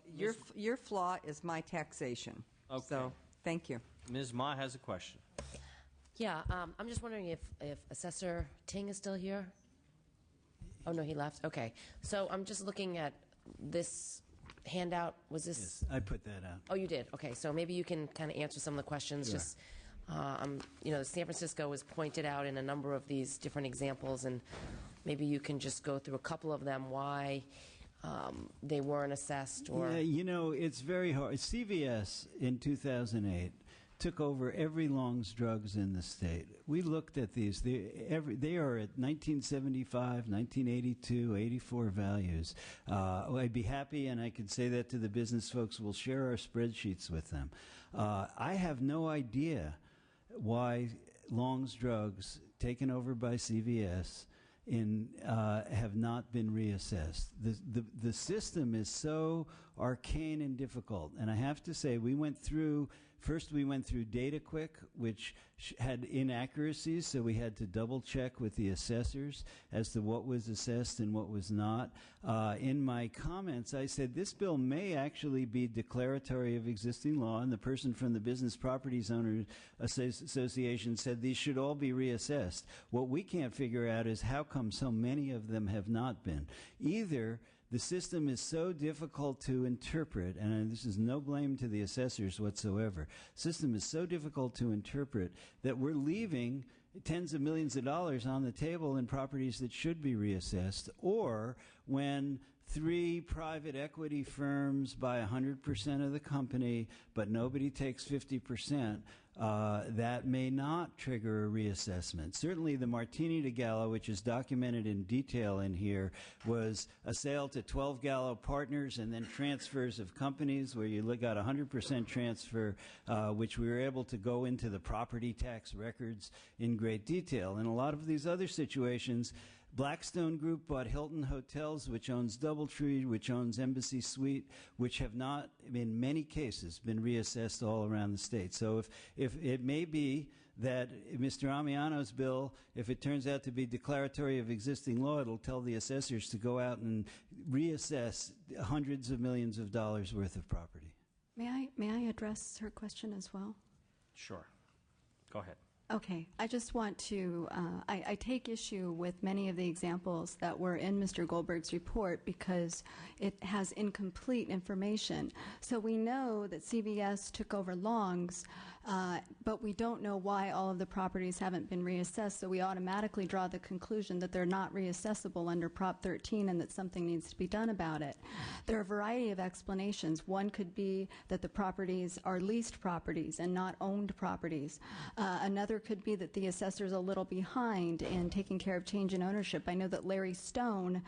Your flaw is my taxation. Okay. So, thank you. Ms. Ma has a question. Yeah, I'm just wondering if Assessor Ting is still here. Oh, no, he left. Okay. So I'm just looking at this handout. Was this? Yes, I put that out. Oh, you did? Okay. So maybe you can kind of answer some of the questions. Sure. Just, San Francisco was pointed out in a number of these different examples, and maybe you can just go through a couple of them, why they weren't assessed or... Yeah, it's very hard. CVS in 2008 took over every Long's Drugs in the state. We looked at these. They are at 1975, 1982, 84 values. I'd be happy, and I could say that to the business folks, we'll share our spreadsheets with them. I have no idea why Long's Drugs, taken over by CVS, have not been reassessed. The system is so arcane and difficult, and I have to say we went through DataQuick, which had inaccuracies, so we had to double check with the assessors as to what was assessed and what was not. In my comments, I said this bill may actually be declaratory of existing law, and the person from the Business Properties Owners Association said these should all be reassessed. What we can't figure out is how come so many of them have not been. Either the system is so difficult to interpret, and this is no blame to the assessors whatsoever. The system is so difficult to interpret that we're leaving tens of millions of dollars on the table in properties that should be reassessed, or when 3 private equity firms buy 100% of the company, but nobody takes 50%, that may not trigger a reassessment. Certainly the Martini to Gallo, which is documented in detail in here, was a sale to 12 Gallo partners and then transfers of companies where you got 100% transfer, which we were able to go into the property tax records in great detail. In a lot of these other situations, Blackstone Group bought Hilton Hotels, which owns DoubleTree, which owns Embassy Suite, which have not, in many cases, been reassessed all around the state. So if it may be that Mr. Amiano's bill, if it turns out to be declaratory of existing law, it'll tell the assessors to go out and reassess hundreds of millions of dollars worth of property. May I address her question as well? Sure. Go ahead. Okay, I just want to, I take issue with many of the examples that were in Mr. Goldberg's report because it has incomplete information. So we know that CVS took over Long's, but we don't know why all of the properties haven't been reassessed, so we automatically draw the conclusion that they're not reassessable under Prop 13 and that something needs to be done about it. There are a variety of explanations. One could be that the properties are leased properties and not owned properties. Another could be that the assessor's a little behind in taking care of change in ownership. I know that Larry Stone,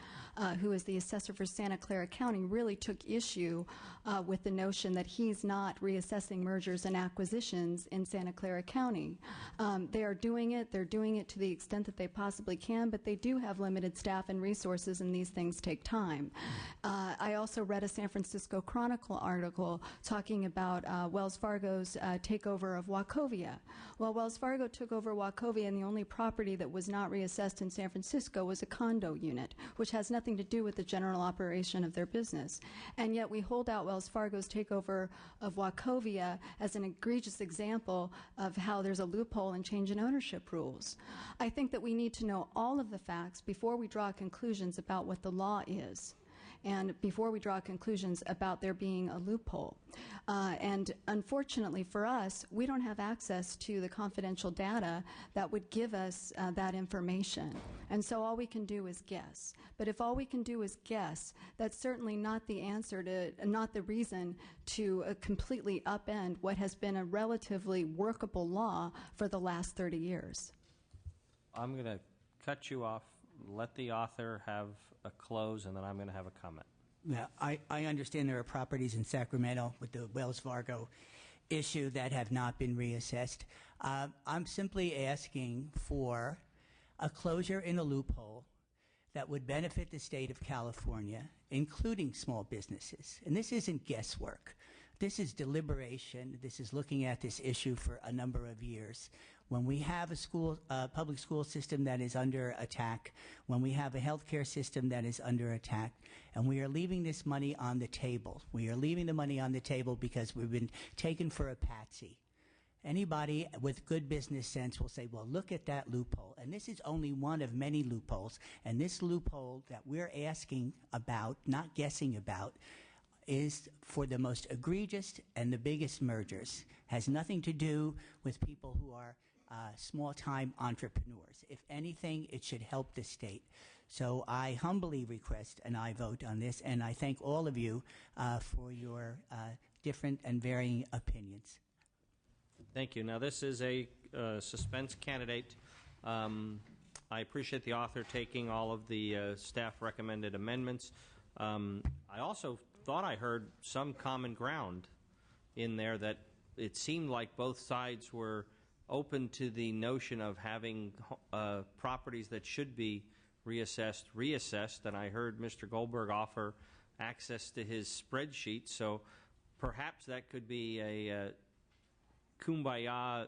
who is the assessor for Santa Clara County, really took issue with the notion that he's not reassessing mergers and acquisitions in Santa Clara County. They are doing it. They're doing it to the extent that they possibly can, but they do have limited staff and resources, and these things take time. I also read a San Francisco Chronicle article talking about Wells Fargo's takeover of Wachovia. Well, Wells Fargo took over Wachovia, and the only property that was not reassessed in San Francisco was a condo unit, which has nothing to do with the general operation of their business. And yet we hold out Wells Fargo's takeover of Wachovia as an egregious example of how there's a loophole in change in ownership rules. I think that we need to know all of the facts before we draw conclusions about what the law is. and before we draw conclusions about there being a loophole. And unfortunately for us, we don't have access to the confidential data that would give us that information. And so all we can do is guess. But if all we can do is guess, that's certainly not the answer to, not the reason to completely upend what has been a relatively workable law for the last 30 years. I'm going to cut you off, let the author have a close, and then I'm going to have a comment. Yeah, I understand there are properties in Sacramento with the Wells Fargo issue that have not been reassessed. I'm simply asking for a closure in a loophole that would benefit the state of California, including small businesses. And this isn't guesswork. This is deliberation. This is looking at this issue for a number of years. When we have a public school system that is under attack, when we have a healthcare system that is under attack, and we are leaving this money on the table. We are leaving the money on the table because we've been taken for a patsy. Anybody with good business sense will say, well, look at that loophole. And this is only one of many loopholes. And this loophole that we're asking about, not guessing about, is for the most egregious and the biggest mergers. Has nothing to do with people who are small-time entrepreneurs. If anything, it should help the state. So I humbly request an aye vote on this, and I thank all of you for your different and varying opinions. Thank you. Now, this is a suspense candidate. I appreciate the author taking all of the staff-recommended amendments. I also thought I heard some common ground in there, that it seemed like both sides were open to the notion of having properties that should be reassessed, and I heard Mr. Goldberg offer access to his spreadsheet, so perhaps that could be a kumbaya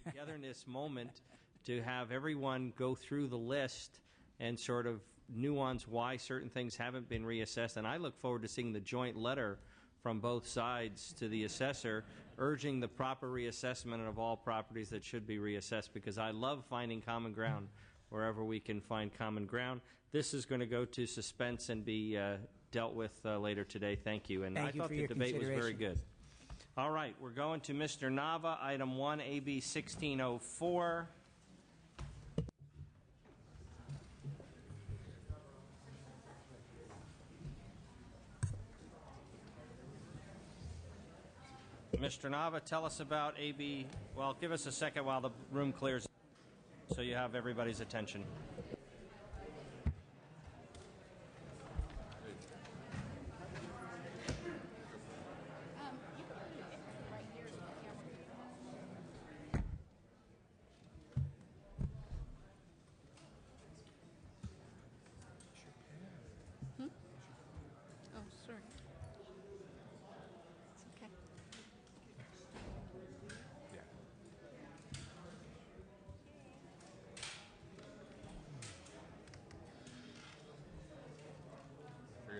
togetherness moment to have everyone go through the list and sort of nuance why certain things haven't been reassessed. And I look forward to seeing the joint letter from both sides to the assessor urging the proper reassessment of all properties that should be reassessed, because I love finding common ground wherever we can find common ground. This is going to go to suspense and be dealt with later today. Thank you. And I thought the debate was very good. All right, we're going to Mr. Nava, item 1, AB 1604. Mr. Nava, tell us about AB, well, give us a second while the room clears so you have everybody's attention.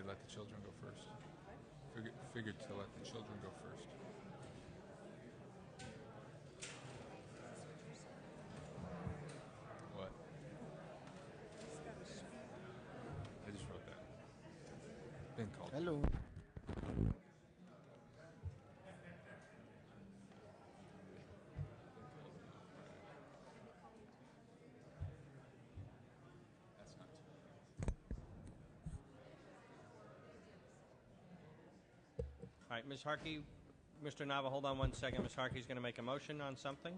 Let the children go first. Figured to let the children go first. What? I just wrote that. Been called. Hello. All right, Ms. Harkey, Mr. Nava, hold on one second. Ms. Harkey's going to make a motion on something.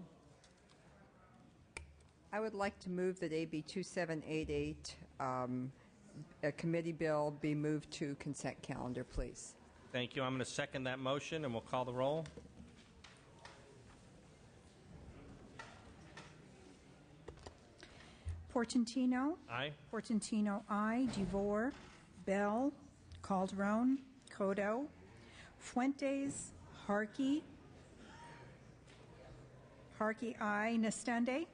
I would like to move that AB 2788, a committee bill, be moved to consent calendar, please. Thank you. I'm going to second that motion, and we'll call the roll. Portantino. Aye. Portantino, aye. DeVore, Bell, Calderon, Codo, Fuentes, Harkey. Harkey, aye. Nestande.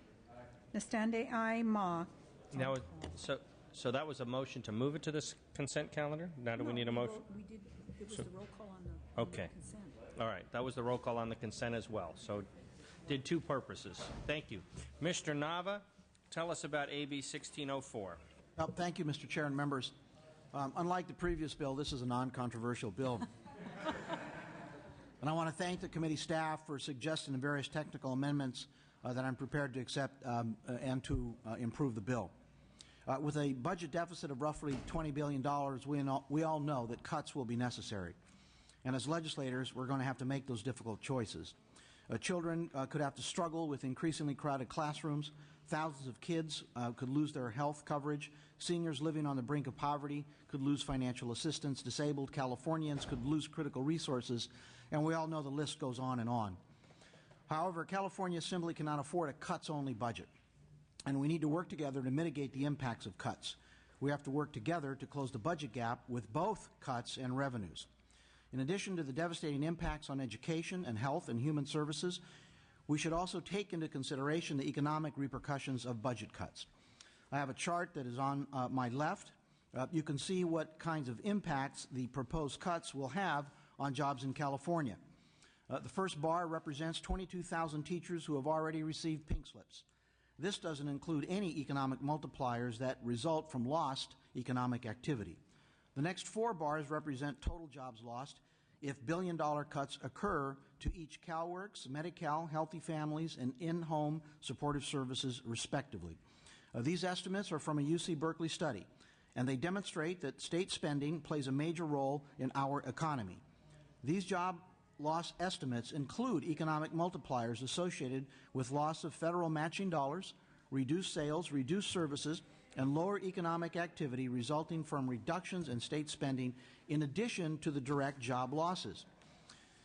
Nestande, aye. Ma. Now, so that was a motion to move it to this consent calendar? Now do we need a motion? We did. It was the roll call on the consent. All right. That was the roll call on the consent as well. So did two purposes. Thank you. Mr. Nava, tell us about AB 1604. Thank you, Mr. Chair and members. Unlike the previous bill, this is a non-controversial bill. And I want to thank the committee staff for suggesting the various technical amendments that I'm prepared to accept and to improve the bill. With a budget deficit of roughly $20 billion, we all know that cuts will be necessary. And as legislators, we're going to have to make those difficult choices. Children could have to struggle with increasingly crowded classrooms. Thousands of kids could lose their health coverage. Seniors living on the brink of poverty could lose financial assistance. Disabled Californians could lose critical resources. And we all know the list goes on and on. However, California simply cannot afford a cuts-only budget. And we need to work together to mitigate the impacts of cuts. We have to work together to close the budget gap with both cuts and revenues. In addition to the devastating impacts on education and health and human services, we should also take into consideration the economic repercussions of budget cuts. I have a chart that is on my left. You can see what kinds of impacts the proposed cuts will have on jobs in California. The first bar represents 22,000 teachers who have already received pink slips. This doesn't include any economic multipliers that result from lost economic activity. The next 4 bars represent total jobs lost if billion-dollar cuts occur to each CalWORKS, Medi-Cal, Healthy Families, and in-home supportive services, respectively. These estimates are from a UC Berkeley study, and they demonstrate that state spending plays a major role in our economy. These job loss estimates include economic multipliers associated with loss of federal matching dollars, reduced sales, reduced services, and lower economic activity resulting from reductions in state spending in addition to the direct job losses.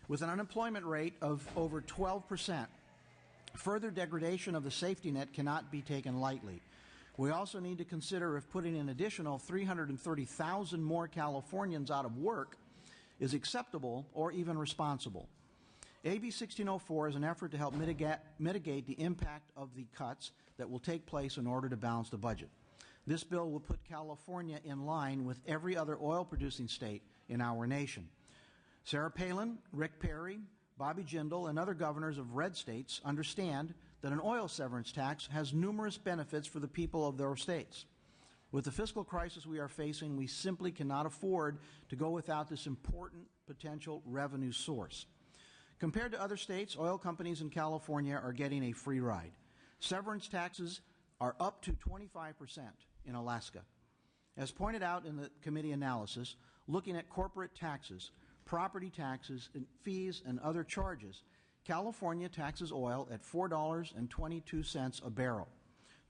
With an unemployment rate of over 12%, further degradation of the safety net cannot be taken lightly. We also need to consider if putting an additional 330,000 more Californians out of work is acceptable or even responsible. AB 1604 is an effort to help mitigate the impact of the cuts that will take place in order to balance the budget. This bill will put California in line with every other oil-producing state in our nation. Sarah Palin, Rick Perry, Bobby Jindal, and other governors of red states understand that an oil severance tax has numerous benefits for the people of their states. With the fiscal crisis we are facing, we simply cannot afford to go without this important potential revenue source. Compared to other states, oil companies in California are getting a free ride. Severance taxes are up to 25% in Alaska. As pointed out in the committee analysis, looking at corporate taxes, property taxes, and fees, and other charges, California taxes oil at $4.22 a barrel.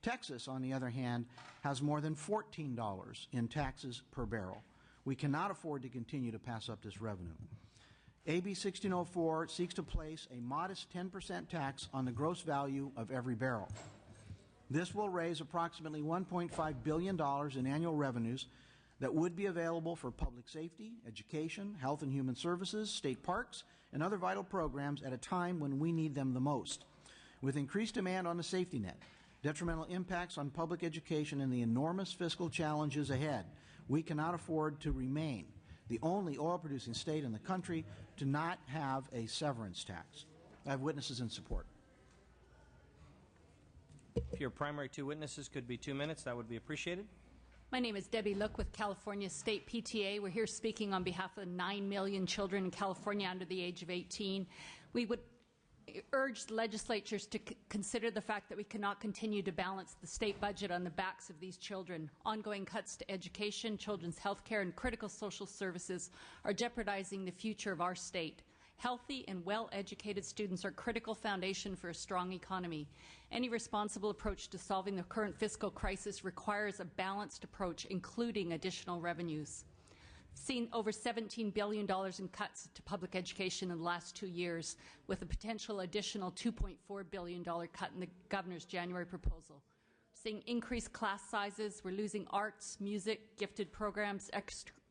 Texas, on the other hand, has more than $14 in taxes per barrel. We cannot afford to continue to pass up this revenue. AB 1604 seeks to place a modest 10% tax on the gross value of every barrel. This will raise approximately $1.5 billion in annual revenues that would be available for public safety, education, health and human services, state parks, and other vital programs at a time when we need them the most. With increased demand on the safety net, detrimental impacts on public education, and the enormous fiscal challenges ahead, we cannot afford to remain the only oil-producing state in the country to not have a severance tax. I have witnesses in support. If your primary 2 witnesses could be 2 minutes, that would be appreciated. My name is Debbie Look with California State PTA. We're here speaking on behalf of 9 million children in California under the age of 18. We would urge legislatures to consider the fact that we cannot continue to balance the state budget on the backs of these children. Ongoing cuts to education, children's health care, and critical social services are jeopardizing the future of our state. Healthy and well-educated students are a critical foundation for a strong economy. Any responsible approach to solving the current fiscal crisis requires a balanced approach, including additional revenues. Seen over $17 billion in cuts to public education in the last 2 years, with a potential additional $2.4 billion cut in the governor's January proposal. Seeing increased class sizes, we're losing arts, music, gifted programs,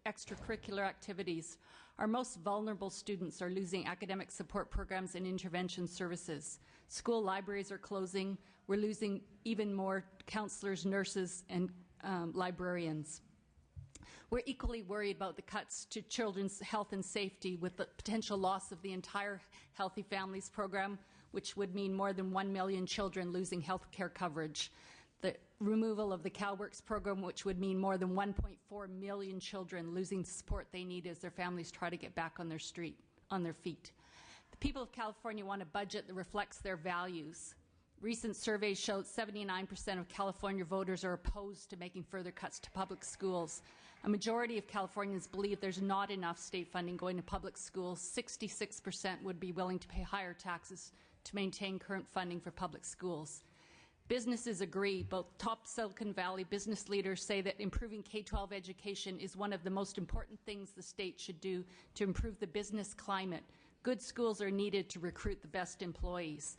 extracurricular activities. Our most vulnerable students are losing academic support programs and intervention services. School libraries are closing. We're losing even more counselors, nurses, and librarians. We're equally worried about the cuts to children's health and safety, with the potential loss of the entire Healthy Families program, which would mean more than 1 million children losing health care coverage. the removal of the CalWorks program, which would mean more than 1.4 million children losing the support they need as their families try to get back on their feet. The people of California want a budget that reflects their values. Recent surveys showed 79% of California voters are opposed to making further cuts to public schools. A majority of Californians believe there's not enough state funding going to public schools. 66% would be willing to pay higher taxes to maintain current funding for public schools. Businesses agree. Both top Silicon Valley business leaders say that improving K-12 education is one of the most important things the state should do to improve the business climate. Good schools are needed to recruit the best employees.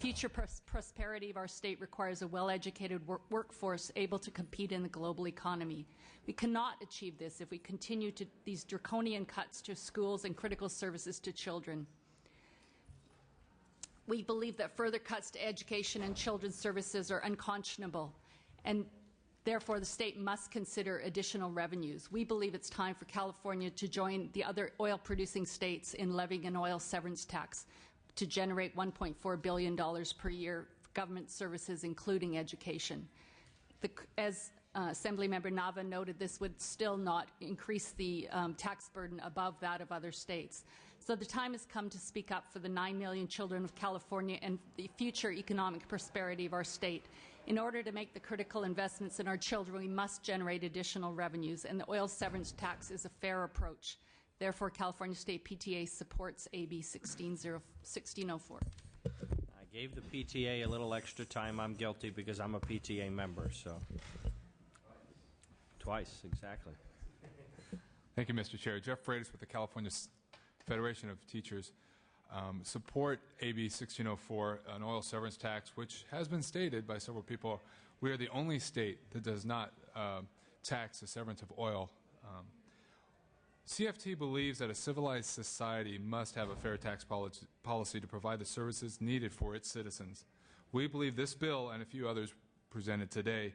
Future prosperity of our state requires a well-educated workforce able to compete in the global economy. We cannot achieve this if we continue to these draconian cuts to schools and critical services to children. We believe that further cuts to education and children's services are unconscionable, and therefore the state must consider additional revenues. We believe it's time for California to join the other oil-producing states in levying an oil severance tax to generate $1.4 billion per year for government services, including education. As Assemblymember Nava noted, this would still not increase the tax burden above that of other states. So the time has come to speak up for the 9 million children of California and the future economic prosperity of our state. In order to make the critical investments in our children, we must generate additional revenues, and the oil severance tax is a fair approach. Therefore, California State PTA supports AB 1604. I gave the PTA a little extra time. I'm guilty because I'm a PTA member, so twice, exactly. Thank you, Mr. Chair. Jeff Freitas with the California Federation of Teachers. Support AB 1604, an oil severance tax, which has been stated by several people. We are the only state that does not tax the severance of oil. CFT believes that a civilized society must have a fair tax policy to provide the services needed for its citizens. We believe this bill and a few others presented today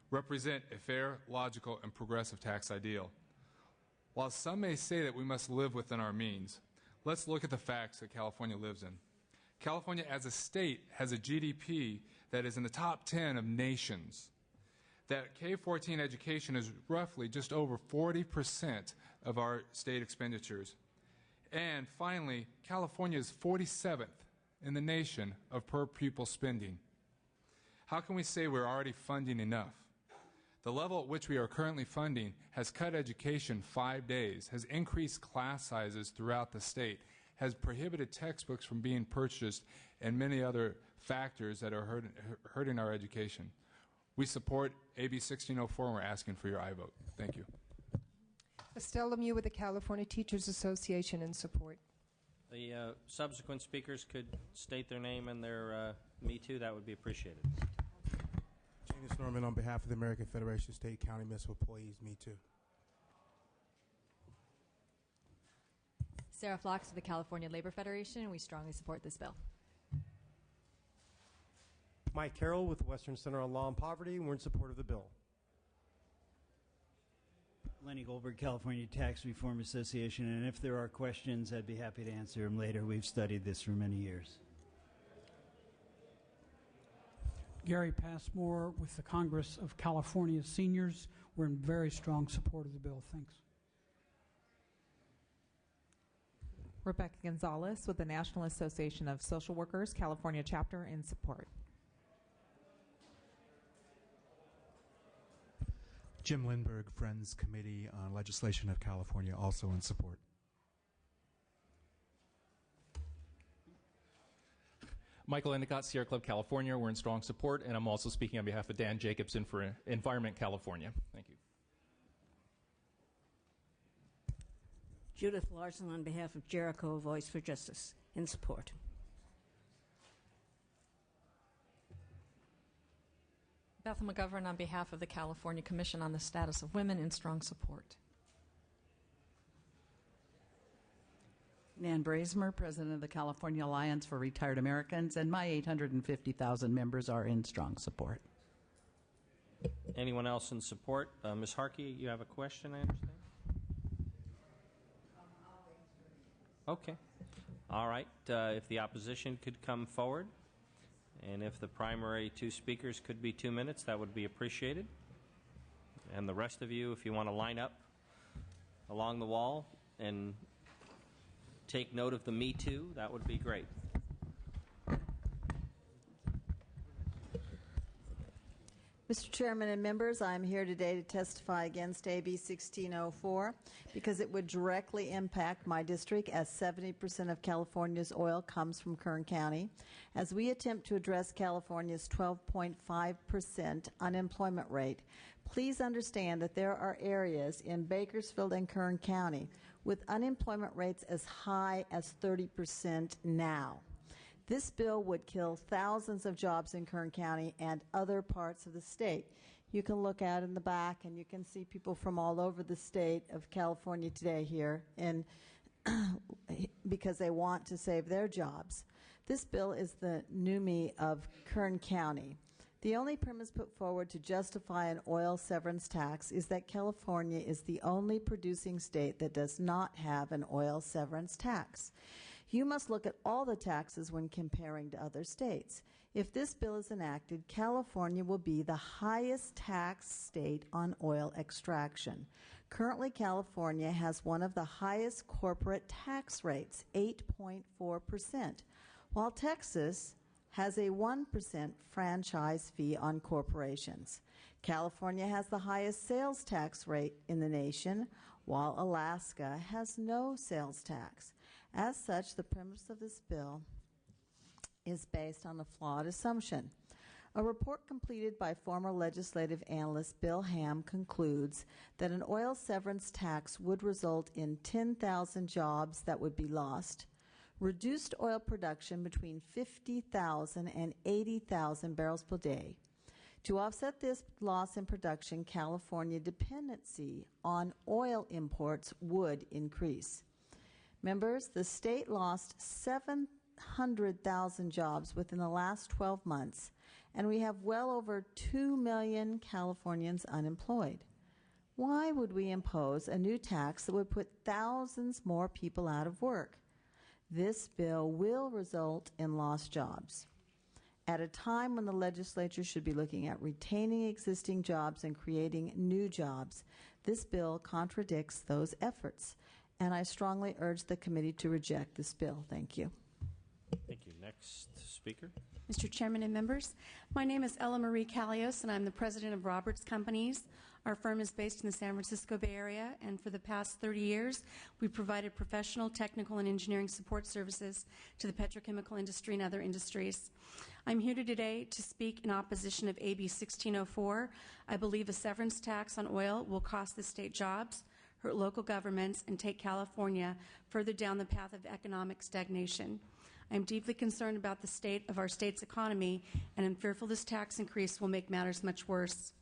represent a fair, logical, and progressive tax ideal. While some may say that we must live within our means, let's look at the facts that California lives in. California as a state has a GDP that is in the top 10 of nations. That K-14 education is roughly just over 40% of our state expenditures. And finally, California is 47th in the nation of per pupil spending. How can we say we're already funding enough? The level at which we are currently funding has cut education 5 days, has increased class sizes throughout the state, has prohibited textbooks from being purchased, and many other factors that are hurting our education. We support AB 1604, and we're asking for your aye vote. Thank you. Estelle Lemieux with the California Teachers Association in support. The subsequent speakers could state their name and their Me Too. That would be appreciated. Janice Norman on behalf of the American Federation of State, County, Municipal Employees, Me Too. Sarah Flox with the California Labor Federation, and we strongly support this bill. Mike Carroll with the Western Center on Law and Poverty, and we're in support of the bill. Lenny Goldberg, California Tax Reform Association, and if there are questions, I'd be happy to answer them later. We've studied this for many years. Gary Passmore with the Congress of California Seniors. We're in very strong support of the bill. Thanks. Rebecca Gonzalez with the National Association of Social Workers, California chapter, in support. Jim Lindberg, Friends Committee on Legislation of California, also in support. Michael Endicott, Sierra Club, California. We're in strong support, and I'm also speaking on behalf of Dan Jacobson for Environment California. Thank you. Judith Larson on behalf of Jericho Voice for Justice, in support. Beth McGovern on behalf of the California Commission on the Status of Women, in strong support. Nan Brazemer, President of the California Alliance for Retired Americans, and my 850,000 members are in strong support. Anyone else in support? Ms. Harkey, you have a question, I understand? Okay. All right. If the opposition could come forward. And if the primary two speakers could be 2 minutes, that would be appreciated. And the rest of you, if you want to line up along the wall and take note of the Me Too, that would be great. Mr. Chairman and members, I am here today to testify against AB 1604 because it would directly impact my district, as 70% of California's oil comes from Kern County, as we attempt to address California's 12.5% unemployment rate. Please understand that there are areas in Bakersfield and Kern County with unemployment rates as high as 30% now. This bill would kill thousands of jobs in Kern County and other parts of the state. You can look out in the back and you can see people from all over the state of California today here, and because they want to save their jobs. This bill is the new me of Kern County. The only premise put forward to justify an oil severance tax is that California is the only producing state that does not have an oil severance tax. You must look at all the taxes when comparing to other states. If this bill is enacted, California will be the highest tax state on oil extraction. Currently, California has one of the highest corporate tax rates, 8.4%, while Texas has a 1% franchise fee on corporations. California has the highest sales tax rate in the nation, while Alaska has no sales tax. As such, the premise of this bill is based on a flawed assumption. A report completed by former legislative analyst Bill Ham concludes that an oil severance tax would result in 10,000 jobs that would be lost, reduced oil production between 50,000 and 80,000 barrels per day. To offset this loss in production, California dependency on oil imports would increase. Members, the state lost 700,000 jobs within the last 12 months, and we have well over 2 million Californians unemployed. Why would we impose a new tax that would put thousands more people out of work? This bill will result in lost jobs. At a time when the legislature should be looking at retaining existing jobs and creating new jobs, this bill contradicts those efforts. And I strongly urge the committee to reject this bill. Thank you. Thank you. Next speaker. Mr. Chairman and members, my name is Ella Marie Callios, and I'm the president of Roberts Companies. Our firm is based in the San Francisco Bay Area, and for the past 30 years, we've provided professional, technical, and engineering support services to the petrochemical industry and other industries. I'm here today to speak in opposition of AB 1604. I believe a severance tax on oil will cost the state jobs, hurt local governments, and take California further down the path of economic stagnation. I am deeply concerned about the state of our state's economy, and am fearful this tax increase will make matters much worse.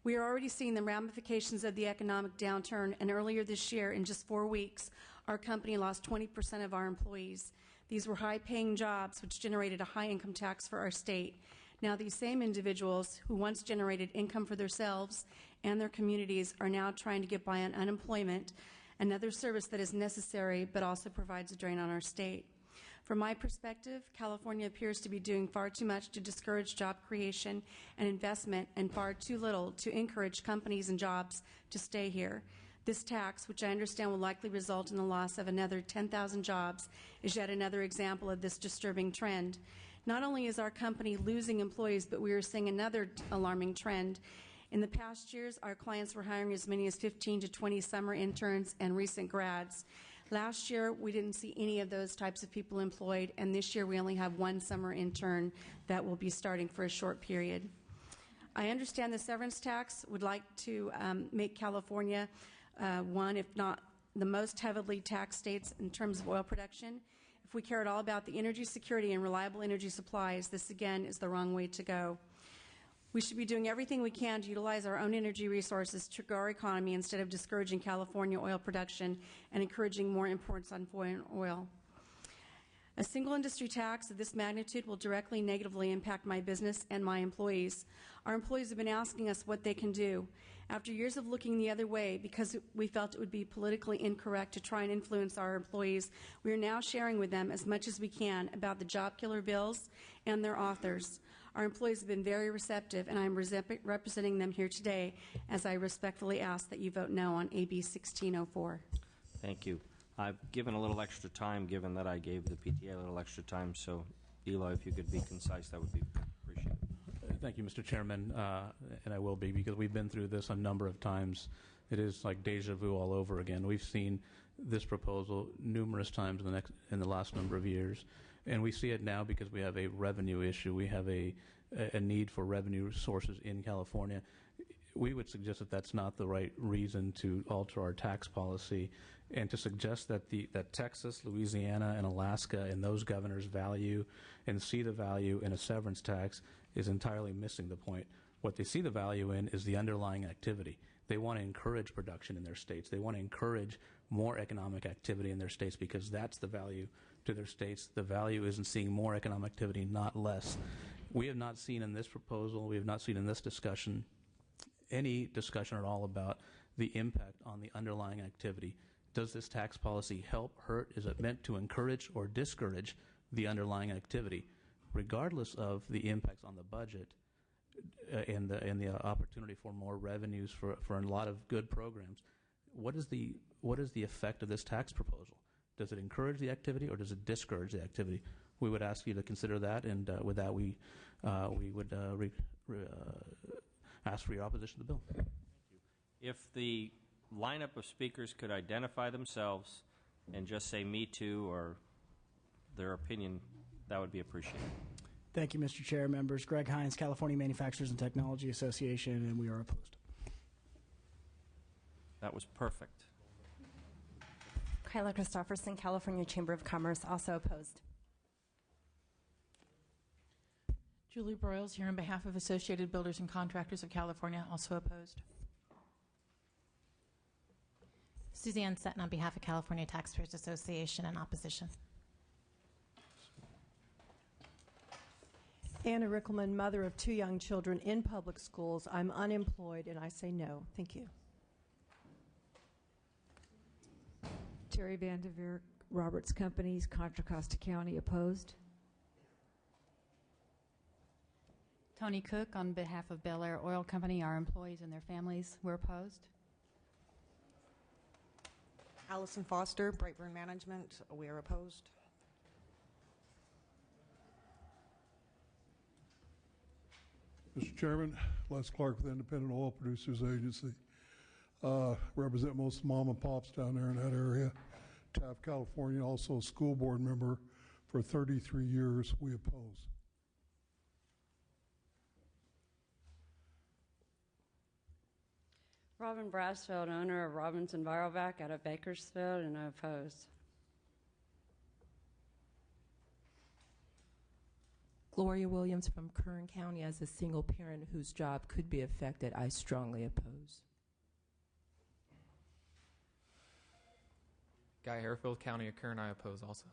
We are already seeing the ramifications of the economic downturn, and earlier this year, in just 4 weeks, our company lost 20% of our employees. These were high-paying jobs which generated a high income tax for our state. Now these same individuals who once generated income for themselves and their communities are now trying to get by on unemployment, another service that is necessary but also provides a drain on our state. From my perspective, California appears to be doing far too much to discourage job creation and investment, and far too little to encourage companies and jobs to stay here. This tax, which I understand will likely result in the loss of another 10,000 jobs, is yet another example of this disturbing trend. Not only is our company losing employees, but we are seeing another alarming trend. In the past years, our clients were hiring as many as 15 to 20 summer interns and recent grads. Last year, we didn't see any of those types of people employed, and this year we only have one summer intern that will be starting for a short period. I understand the severance tax would like to make California one, if not the most heavily taxed states in terms of oil production. If we care at all about the energy security and reliable energy supplies, this again is the wrong way to go. We should be doing everything we can to utilize our own energy resources to grow our economy instead of discouraging California oil production and encouraging more imports on foreign oil. A single industry tax of this magnitude will directly negatively impact my business and my employees. Our employees have been asking us what they can do. After years of looking the other way because we felt it would be politically incorrect to try and influence our employees, we are now sharing with them as much as we can about the job killer bills and their authors. Our employees have been very receptive, and I'm representing them here today as I respectfully ask that you vote no on AB 1604. Thank you. I've given a little extra time, given that I gave the PTA a little extra time, so Eli, if you could be concise, that would be appreciated. Thank you, Mr. Chairman, and I will be, because we've been through this a number of times. It is like deja vu all over again. We've seen this proposal numerous times in the last number of years, and we see it now because we have a revenue issue. We have a need for revenue sources in California. We would suggest that that's not the right reason to alter our tax policy, and to suggest that that Texas, Louisiana, and Alaska and those governors value and see the value in a severance tax is entirely missing the point. What they see the value in is the underlying activity. They want to encourage production in their states. They want to encourage more economic activity in their states because that's the value to their states. The value is in seeing more economic activity, not less. We have not seen in this proposal, we have not seen in this discussion, any discussion at all about the impact on the underlying activity. Does this tax policy help, hurt? Is it meant to encourage or discourage the underlying activity? Regardless of the impacts on the budget and the opportunity for more revenues for a lot of good programs, what is the effect of this tax proposal? Does it encourage the activity or does it discourage the activity? We would ask you to consider that, and with that we would ask for your opposition to the bill. Thank you. If the lineup of speakers could identify themselves and just say me too or their opinion, that would be appreciated. Thank you, Mr. Chair, members. Greg Hines, California Manufacturers and Technology Association, and we are opposed. That was perfect. Kyla Christofferson, California Chamber of Commerce, also opposed. Julie Broyles here on behalf of Associated Builders and Contractors of California, also opposed. Suzanne Sutton on behalf of California Taxpayers Association, in opposition. Anna Rickelman, mother of 2 young children in public schools. I'm unemployed, and I say no. Thank you. Terry Vanderveer, Roberts Companies, Contra Costa County, opposed. Tony Cook on behalf of Bel Air Oil Company, our employees and their families, we're opposed. Allison Foster, Brightburn Management, we are opposed. Mr. Chairman, Les Clark with Independent Oil Producers Agency. Represent most mom and pops down there in that area. Taft, California, also a school board member for 33 years. We oppose. Robin Brasfeld, owner of Robinson Envirovac out of Bakersfield, and I oppose. Gloria Williams from Kern County, as a single parent whose job could be affected, I strongly oppose. Guy Harefield, County of Kern, I oppose also.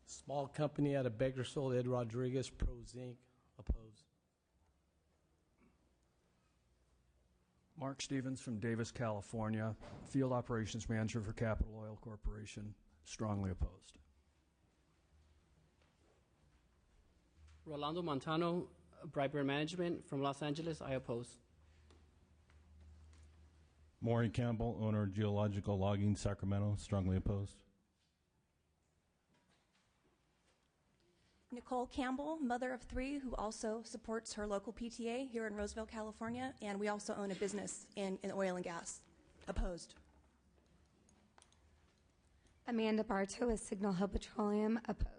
Small company out of Bakersfield, Ed Rodriguez, Pros Inc., oppose. Mark Stevens from Davis, California, Field Operations Manager for Capital Oil Corporation, strongly opposed. Rolando Montano, Brightburn Management from Los Angeles, I oppose. Maury Campbell, owner of Geological Logging, Sacramento, strongly opposed. Nicole Campbell, mother of 3, who also supports her local PTA here in Roseville, California, and we also own a business in oil and gas. Opposed. Amanda Bartow with Signal Hill Petroleum, opposed.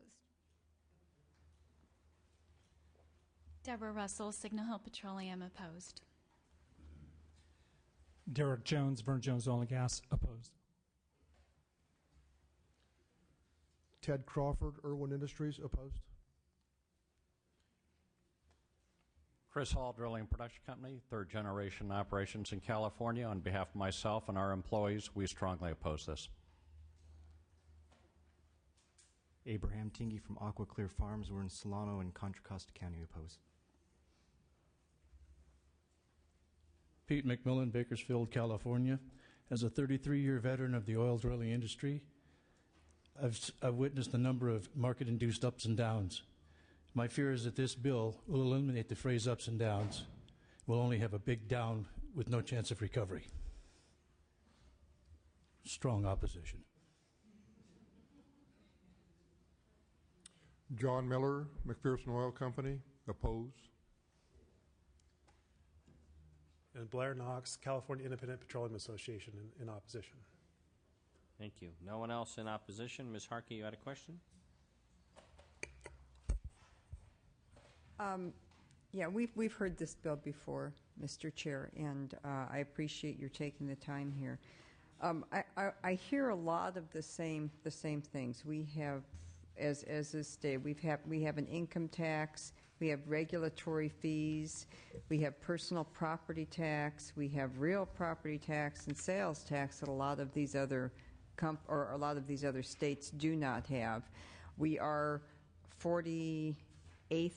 Deborah Russell, Signal Hill Petroleum, opposed. Derek Jones, Vern Jones Oil and Gas, opposed. Ted Crawford, Irwin Industries, opposed. Chris Hall, Drilling and Production Company, 3rd generation operations in California. On behalf of myself and our employees, we strongly oppose this. Abraham Tingy from Aqua Clear Farms. We're in Solano and Contra Costa County, oppose. Pete McMillan, Bakersfield, California. As a 33-year veteran of the oil drilling industry, I've witnessed a number of market-induced ups and downs. My fear is that this bill will eliminate the phrase ups and downs. We'll only have a big down with no chance of recovery. Strong opposition. John Miller, McPherson Oil Company, oppose. And Blair Knox, California Independent Petroleum Association, in opposition. Thank you. No one else in opposition. Ms. Harkey, you had a question? Yeah, we've heard this bill before, Mr. Chair, and I appreciate your taking the time here. I hear a lot of the same things. We have, as is stated, we have an income tax, we have regulatory fees, we have personal property tax, we have real property tax and sales tax that a lot of these other states do not have. We are 48th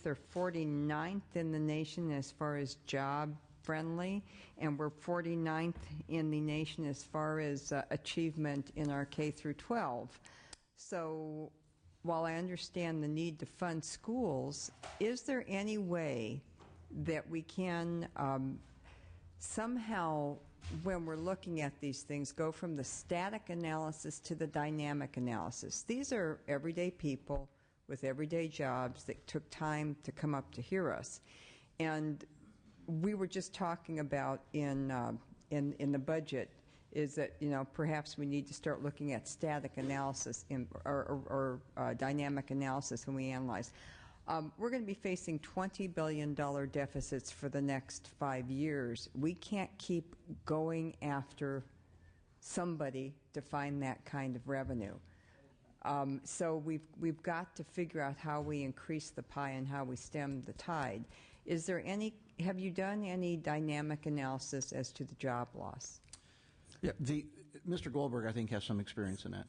or 49th in the nation as far as job friendly, and we're 49th in the nation as far as achievement in our K through 12. So while I understand the need to fund schools, is there any way that we can somehow, when we're looking at these things, go from the static analysis to the dynamic analysis? These are everyday people with everyday jobs that took time to come up to hear us. And we were just talking about in the budget is that, you know, perhaps we need to start looking at static analysis or dynamic analysis when we analyze. We're going to be facing $20 billion deficits for the next 5 years. We can't keep going after somebody to find that kind of revenue. So we've got to figure out how we increase the pie and how we stem the tide. Have you done any dynamic analysis as to the job loss? Yeah, Mr. Goldberg, I think, has some experience in that.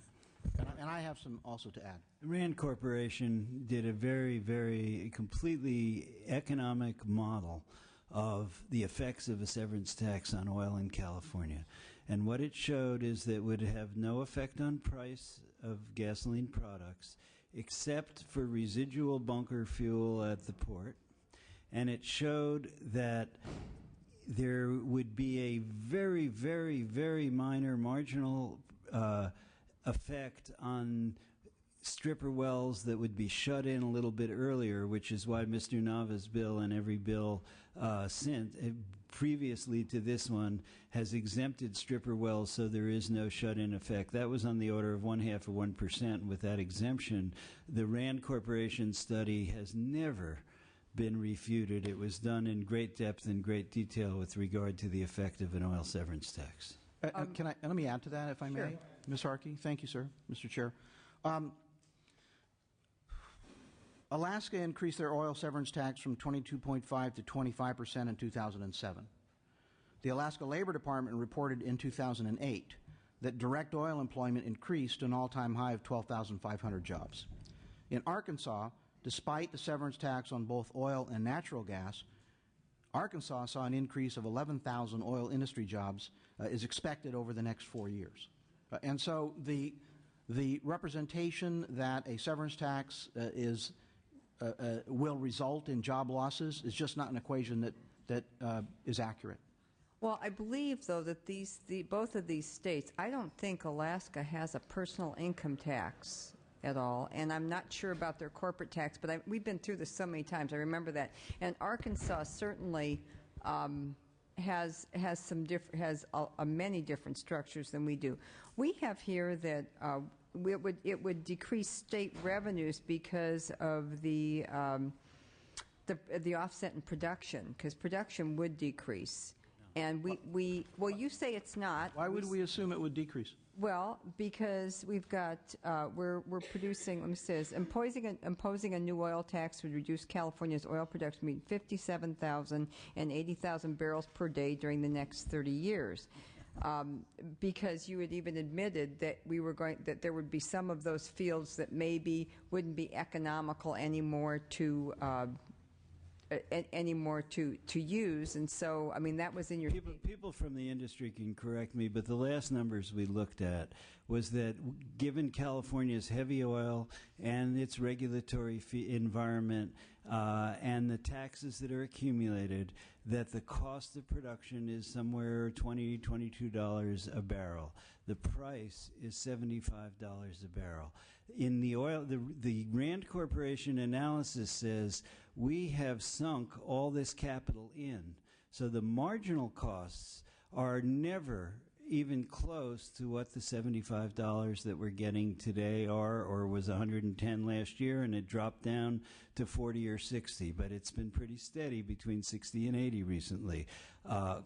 And I have some also to add. Rand Corporation did a very, very completely economic model of the effects of a severance tax on oil in California. And what it showed is that it would have no effect on price of gasoline products except for residual bunker fuel at the port. And it showed that there would be a very, very, very minor marginal effect on stripper wells that would be shut in a little bit earlier, which is why Mr. Nava's bill and every bill previously to this one has exempted stripper wells, so there is no shut-in effect. That was on the order of 0.5%. With that exemption, the Rand Corporation study has never been refuted. It was done in great depth and great detail with regard to the effect of an oil severance tax. Let me add to that, if I may, Ms. Harkey. Thank you, sir, Mr. Chair. Alaska increased their oil severance tax from 22.5% to 25% in 2007. The Alaska Labor Department reported in 2008 that direct oil employment increased to an all-time high of 12,500 jobs. In Arkansas, despite the severance tax on both oil and natural gas, Arkansas saw an increase of 11,000 oil industry jobs is expected over the next 4 years. And so the representation that a severance tax will result in job losses is just not an equation that is accurate. Well, I believe, though, that both of these states, I don't think Alaska has a personal income tax at all, and I'm not sure about their corporate tax, but we've been through this so many times. I remember that. And Arkansas certainly has many different structures than we do. We have here that it would decrease state revenues because of the offset in production, because production would decrease. And well, you say it's not. Why would we assume it would decrease? Well, because we've got we're producing. Let me say this: imposing a new oil tax would reduce California's oil production between 57,000 and 80,000 barrels per day during the next 30 years. Because you had even admitted that that there would be some of those fields that maybe wouldn't be economical anymore to anymore to use. And so, I mean, that was in your... People from the industry can correct me, but the last numbers we looked at was that given California's heavy oil and its regulatory environment and the taxes that are accumulated, that the cost of production is somewhere $20, $22 a barrel. The price is $75 a barrel. In the oil, the Rand Corporation analysis says we have sunk all this capital in, so the marginal costs are never even close to what the $75 that we're getting today are, or was 110 last year, and it dropped down to 40 or 60, but it's been pretty steady between 60 and 80 recently.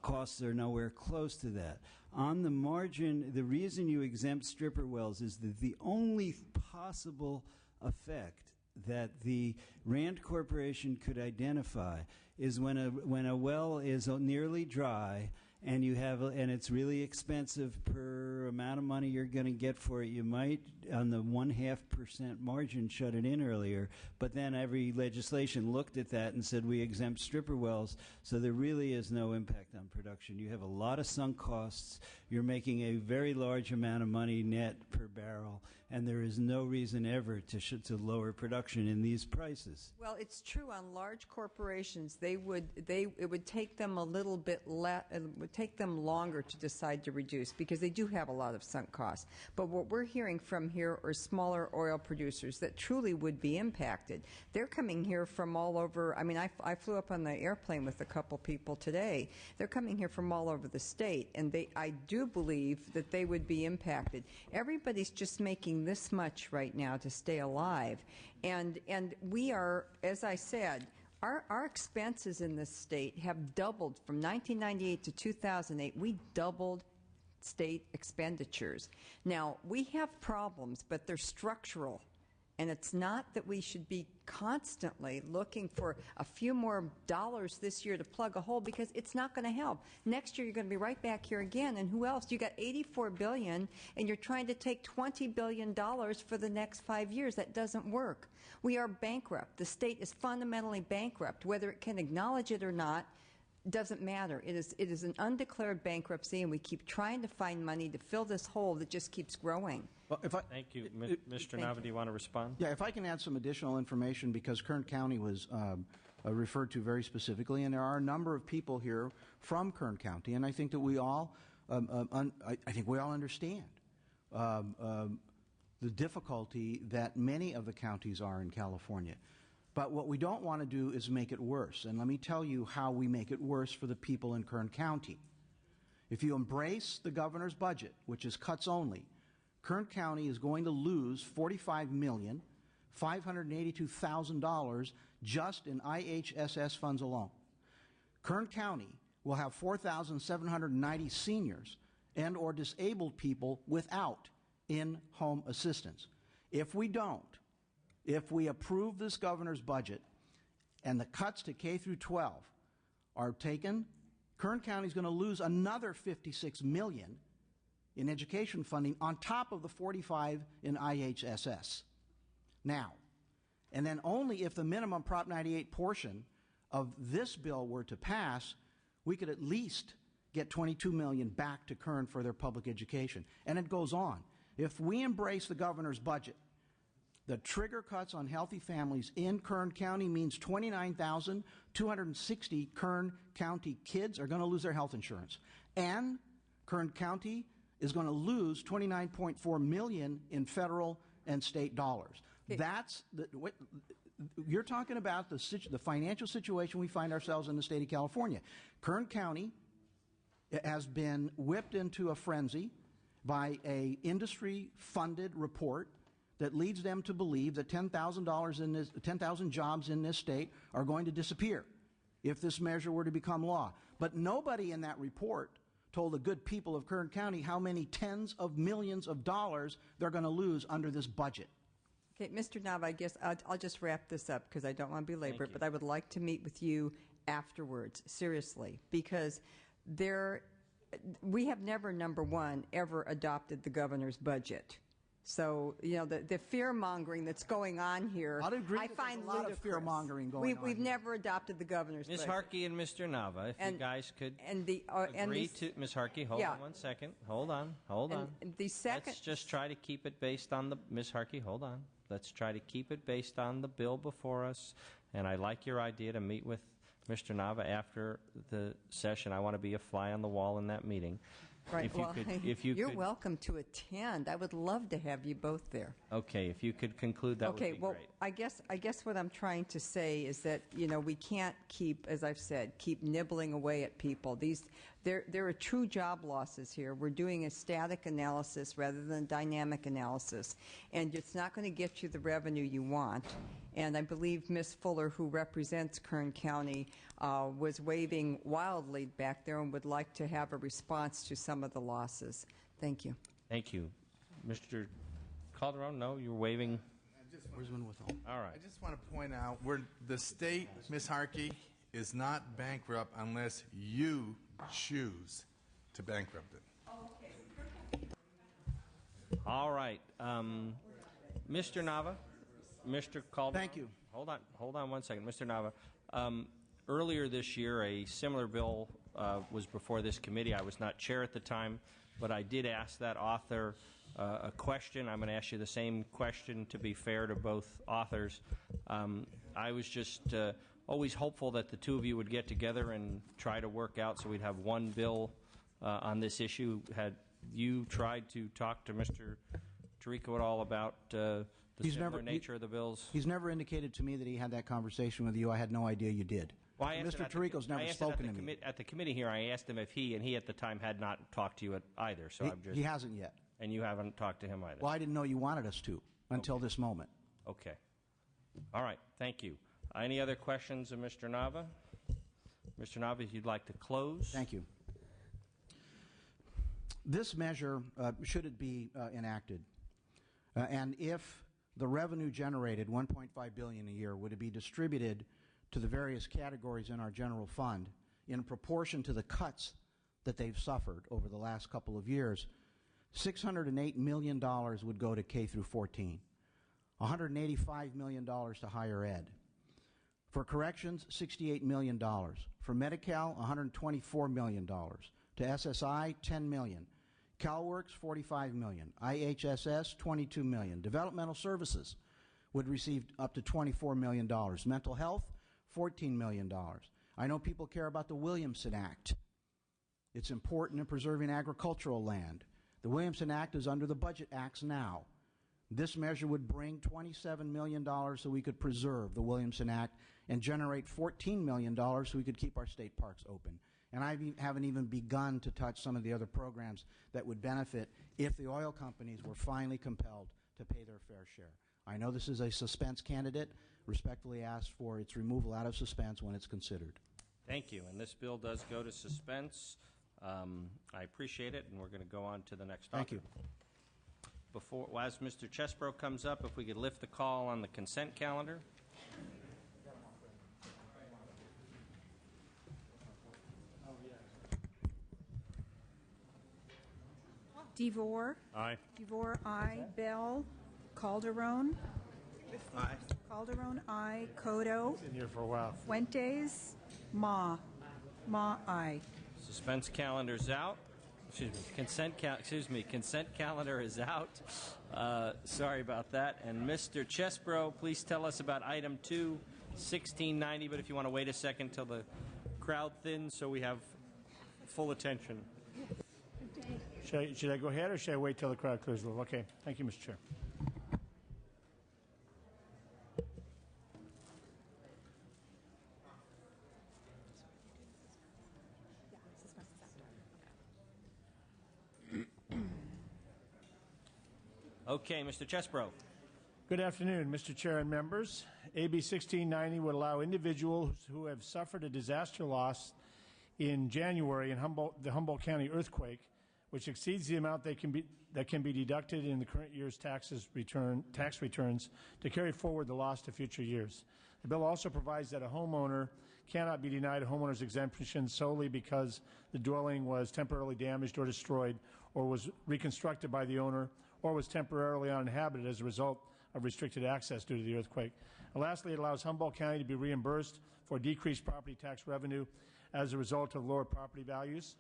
Costs are nowhere close to that. On the margin, the reason you exempt stripper wells is that the only possible effect that the Rand Corporation could identify is when a well is nearly dry and and it's really expensive per amount of money you're going to get for it. You might, on the 0.5% margin, shut it in earlier, but then every legislation looked at that and said we exempt stripper wells, so there really is no impact on production. You have a lot of sunk costs. You're making a very large amount of money net per barrel, and there is no reason ever to lower production in these prices. Well, it's true on large corporations. It would take them a little bit it would take them longer to decide to reduce because they do have a lot of sunk costs. But what we're hearing from here are smaller oil producers that truly would be impacted. They're coming here from all over. I mean, I flew up on the airplane with a couple people today. They're coming here from all over the state, and I do believe that they would be impacted. Everybody's just making this much right now to stay alive. And we are, as I said, our expenses in this state have doubled from 1998 to 2008. We doubled state expenditures. Now, we have problems, but they're structural. And it's not that we should be constantly looking for a few more dollars this year to plug a hole, because it's not going to help. Next year, you're going to be right back here again. And who else? You got $84 billion, and you're trying to take $20 billion for the next 5 years. That doesn't work. We are bankrupt. The state is fundamentally bankrupt. Whether it can acknowledge it or not doesn't matter. It is an undeclared bankruptcy, and we keep trying to find money to fill this hole that just keeps growing. Well, Thank you. Mr. Nava, do you want to respond? Yeah, if I can add some additional information, because Kern County was referred to very specifically, and there are a number of people here from Kern County, and I think that we all, I think we all understand the difficulty that many of the counties are in California. But what we don't want to do is make it worse. And let me tell you how we make it worse for the people in Kern County. If you embrace the governor's budget, which is cuts only, Kern County is going to lose $45,582,000 just in IHSS funds alone. Kern County will have 4,790 seniors and or disabled people without in-home assistance. If we approve this governor's budget and the cuts to K through 12 are taken, Kern County is going to lose another $56 million in education funding on top of the 45 in IHSS. Now, and then only if the minimum Prop 98 portion of this bill were to pass, we could at least get $22 million back to Kern for their public education. And it goes on. If we embrace the governor's budget, the trigger cuts on healthy families in Kern County means 29,260 Kern County kids are going to lose their health insurance. And Kern County is going to lose $29.4 million in federal and state dollars. Okay. You're talking about the financial situation we find ourselves in the state of California. Kern County has been whipped into a frenzy by a industry-funded report that leads them to believe that 10,000 jobs in this state are going to disappear if this measure were to become law. But nobody in that report told the good people of Kern County how many tens of millions of dollars they're going to lose under this budget. Okay, Mr. Nava, I guess I'll just wrap this up because I don't want to belabor it, but I would like to meet with you afterwards, seriously, because we have never, number one, ever adopted the governor's budget. So, the fear-mongering that's going on here, I'd agree I that find there's a lot of ludicrous. fear-mongering going on We've here. never adopted the governor's Ms. budget. Harkey and Mr. Nava, if you guys could and agree the- to... Ms. Harkey, hold Yeah. on 1 second. Hold on. And the second... Let's just try to keep it based on the... Ms. Harkey, hold on. Let's try to keep it based on the bill before us. And I like your idea to meet with Mr. Nava after the session. I want to be a fly on the wall in that meeting. Right. If you You're could, welcome to attend. I would love to have you both there. okay, if you could conclude, that would be well, great. I guess what I'm trying to say is that we can't keep, as I've said, keep nibbling away at people. There are true job losses here. We're doing a static analysis rather than dynamic analysis, and it's not going to get you the revenue you want. And I believe Ms. Fuller, who represents Kern County, was waving wildly back there and would like to have a response to some of the losses. Thank you. Thank you. Mr. Calderon, no, you're waving. Where's one with all? All right. I just want to point out the state, Ms. Harkey, is not bankrupt unless you choose to bankrupt it. All right. Mr. Nava, Mr. Calderon. Thank you. Hold on 1 second. Mr. Nava, earlier this year, a similar bill was before this committee. I was not chair at the time, but I did ask that author a question. I'm going to ask you the same question to be fair to both authors. I was just always hopeful that the two of you would get together and try to work out so we'd have one bill on this issue. Had you tried to talk to Mr. Tirico at all about the similar nature of the bills? He's never indicated to me that he had that conversation with you. I had no idea you did. Well, Mr. Tirico's never spoken to me. At the committee here, I asked him if he at the time had not talked to you either. So He hasn't yet. And you haven't talked to him either. Well, I didn't know you wanted us to until this moment. Okay. All right. Thank you. Any other questions of Mr. Nava? Mr. Nava, if you'd like to close. Thank you. This measure, should it be enacted, and if the revenue generated, $1.5 billion a year, would it be distributed to the various categories in our general fund in proportion to the cuts that they've suffered over the last couple of years, $608 million would go to K through 14, $185 million to higher ed. For corrections, $68 million. For Medi-Cal, $124 million. To SSI, $10 million. CalWorks, $45 million. IHSS, $22 million. Developmental services would receive up to $24 million. Mental health, $14 million. I know people care about the Williamson Act. It's important in preserving agricultural land. The Williamson Act is under the Budget Acts now. This measure would bring $27 million so we could preserve the Williamson Act and generate $14 million so we could keep our state parks open. And I haven't even begun to touch some of the other programs that would benefit if the oil companies were finally compelled to pay their fair share. I know this is a suspense candidate. Respectfully ask for its removal out of suspense when it's considered. Thank you. And this bill does go to suspense. I appreciate it, and we're going to go on to the next topic. Thank you. As Mr. Chesbro comes up, if we could lift the call on the consent calendar. DeVore. Aye. DeVore, aye. Bell. Calderon. Aye. Calderon, aye. Cotto. Been here for a while. Fuentes. Ma. Ma, aye. Suspense calendar's out. Consent calendar is out. Sorry about that. And Mr. Chesbro, please tell us about item 2, 1690. But if you want to wait a second till the crowd thins so we have full attention. Should I go ahead or should I wait till the crowd clears a little? Okay. Thank you, Mr. Chair. Okay, Mr. Chesbro. Good afternoon, Mr. Chair and members. AB 1690 would allow individuals who have suffered a disaster loss in January in the Humboldt County earthquake, which exceeds the amount that can be deducted in the current year's tax returns, to carry forward the loss to future years. The bill also provides that a homeowner cannot be denied a homeowner's exemption solely because the dwelling was temporarily damaged or destroyed or was reconstructed by the owner or was temporarily uninhabited as a result of restricted access due to the earthquake. And lastly, it allows Humboldt County to be reimbursed for decreased property tax revenue as a result of lower property values.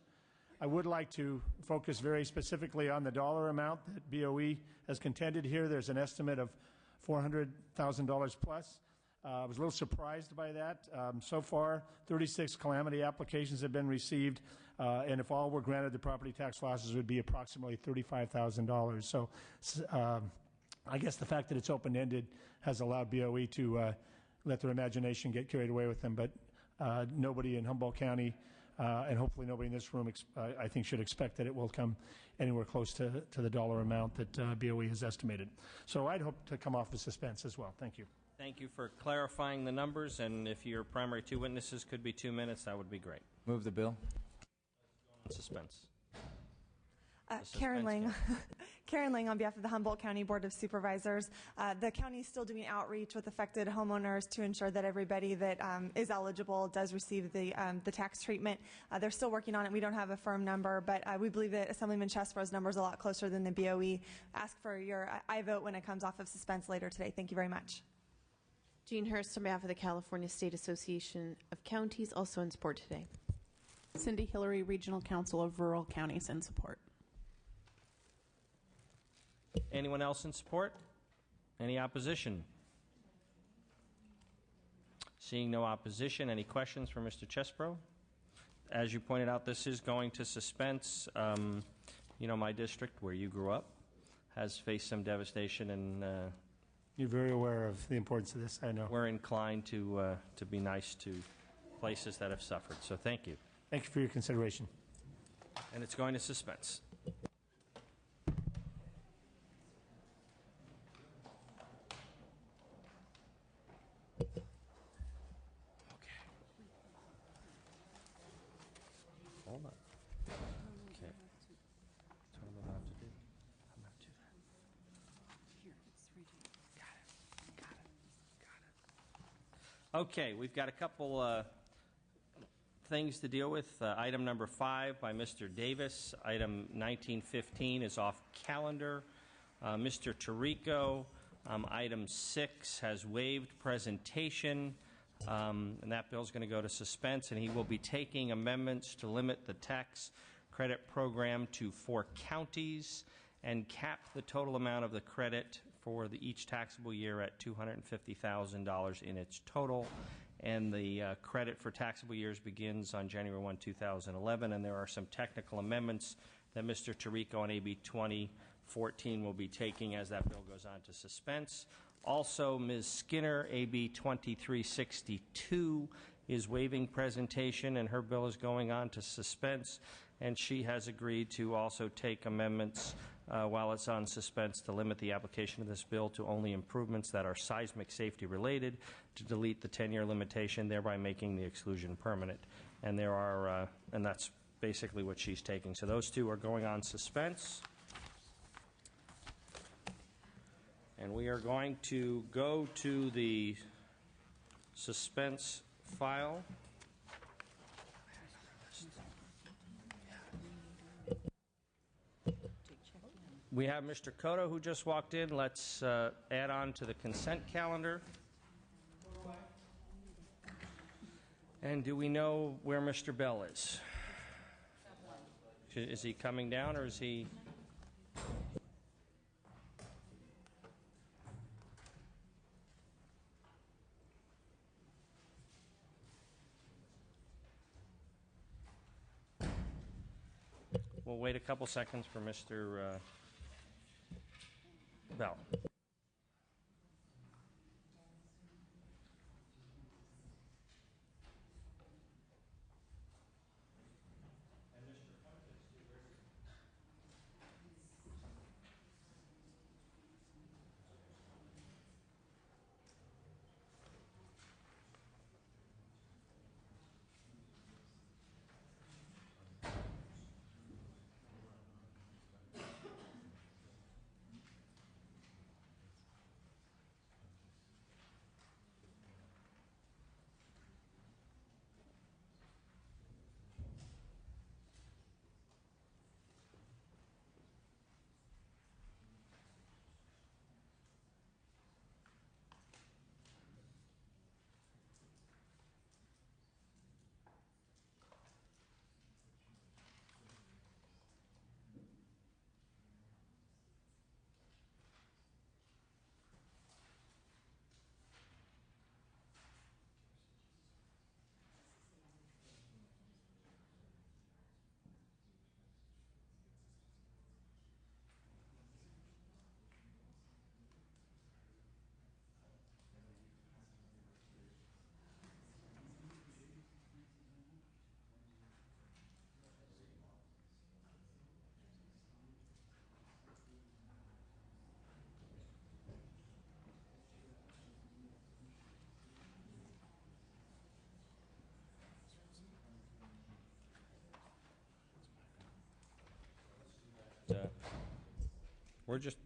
I would like to focus very specifically on the dollar amount that BOE has contended here. There's an estimate of $400,000 plus. I was a little surprised by that. So far, 36 calamity applications have been received, and if all were granted, the property tax losses would be approximately $35,000. So I guess the fact that it's open-ended has allowed BOE to let their imagination get carried away with them, but nobody in Humboldt County and hopefully nobody in this room, I think, should expect that it will come anywhere close to the dollar amount that BOE has estimated. So I'd hope to come off the suspense as well. Thank you. Thank you for clarifying the numbers, and if your primary two witnesses could be 2 minutes, that would be great. Move the bill. Suspense. Karen Lang. Karen Lang on behalf of the Humboldt County Board of Supervisors. The county is still doing outreach with affected homeowners to ensure that everybody that is eligible does receive the tax treatment. They're still working on it. We don't have a firm number, but we believe that Assemblyman Chesbrough's number is a lot closer than the BOE. Ask for your I vote when it comes off of suspense later today. Thank you very much. Jean Hurst on behalf of the California State Association of Counties, also in support today. Cindy Hillary, Regional Council of Rural Counties, in support. Anyone else in support? Any opposition? Seeing no opposition, any questions for Mr. Chesbrough? As you pointed out, this is going to suspense. You know, my district, where you grew up, has faced some devastation, and you're very aware of the importance of this, I know. We're inclined to be nice to places that have suffered. So thank you. Thank you for your consideration. And it's going to suspense. Hold on. Okay. That's what I'm about to do. I'm about to do that. Here, it's 3G. Got it. Okay, we've got a couple things to deal with. Item number 5 by Mr. Davis. Item 1915 is off calendar. Mr. Tirico, item 6 has waived presentation. And that bill is going to go to suspense, and he will be taking amendments to limit the tax credit program to 4 counties and cap the total amount of the credit for each taxable year at $250,000 in its total. And the credit for taxable years begins on January 1, 2011, and there are some technical amendments that Mr. Tirico on AB 2014 will be taking as that bill goes on to suspense. Also, Ms. Skinner, AB 2362, is waiving presentation, and her bill is going on to suspense, and she has agreed to also take amendments while it's on suspense to limit the application of this bill to only improvements that are seismic safety related, to delete the 10-year limitation, thereby making the exclusion permanent. And there are, and that's basically what she's taking. So those two are going on suspense. And we are going to go to the suspense file. We have Mr. Cotto who just walked in. Let's add on to the consent calendar. And do we know where Mr. Bell is? Is he coming down, or is he... We'll wait a couple seconds for Mr. Bell. We're just...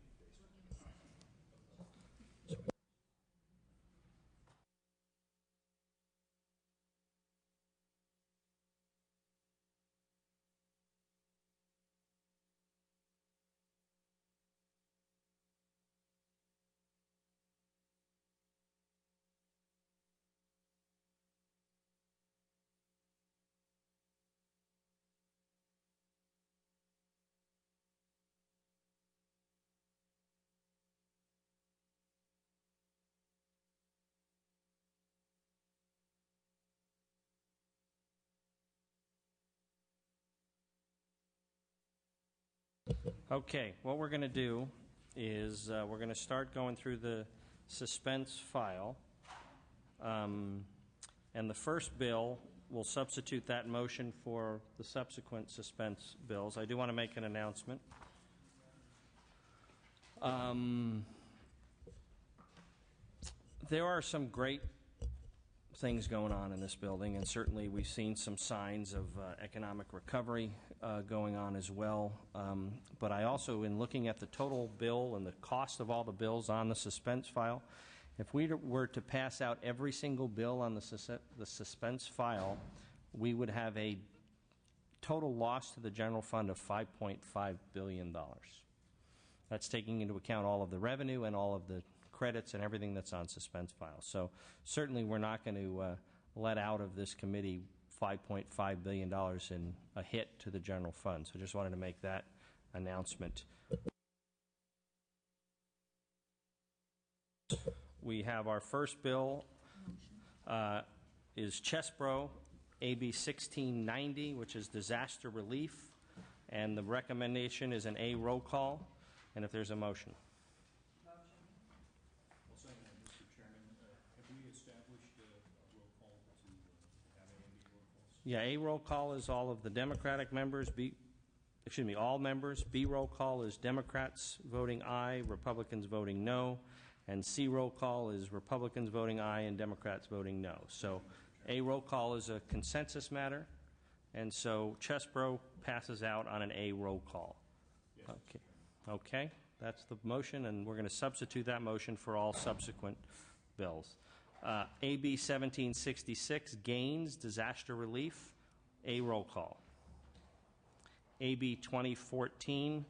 Okay, what we're going to do is we're going to start going through the suspense file. And the first bill, we'll substitute that motion for the subsequent suspense bills. I do want to make an announcement. There are some great things going on in this building, and certainly we've seen some signs of economic recovery going on as well. But I also, in looking at the total bill and the cost of all the bills on the suspense file, if we were to pass out every single bill on the suspense file, we would have a total loss to the general fund of $5.5 billion. That's taking into account all of the revenue and all of the credits and everything that's on suspense files. So certainly we're not going to let out of this committee $5.5 billion in a hit to the general fund. So just wanted to make that announcement. We have our first bill is Chesbro, AB 1690, which is disaster relief, and the recommendation is an A roll call, and if there's a motion. Yeah, A roll call is all of the Democratic members. All members. B roll call is Democrats voting aye, Republicans voting no, and C roll call is Republicans voting aye and Democrats voting no. So A roll call is a consensus matter, and so Chesbro passes out on an A roll call. Yes. Okay, that's the motion, and we're going to substitute that motion for all subsequent bills. AB 1766, Gaines, Disaster Relief, A roll call. AB 2014,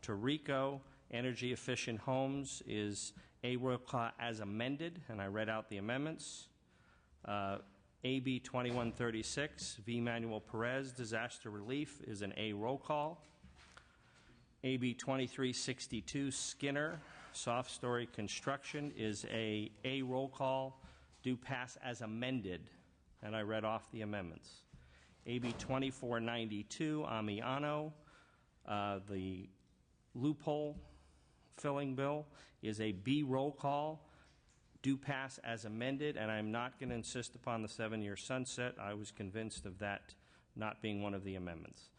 Tarico, Energy Efficient Homes, is A roll call as amended, and I read out the amendments. AB 2136, V. Manuel Perez, Disaster Relief, is an A roll call. AB 2362, Skinner, Soft Story Construction, is a roll call. Do pass as amended, and I read off the amendments. AB 2492, Amiano, the loophole filling bill, is a B roll call. Do pass as amended, and I'm not going to insist upon the 7-year sunset. I was convinced of that not being one of the amendments.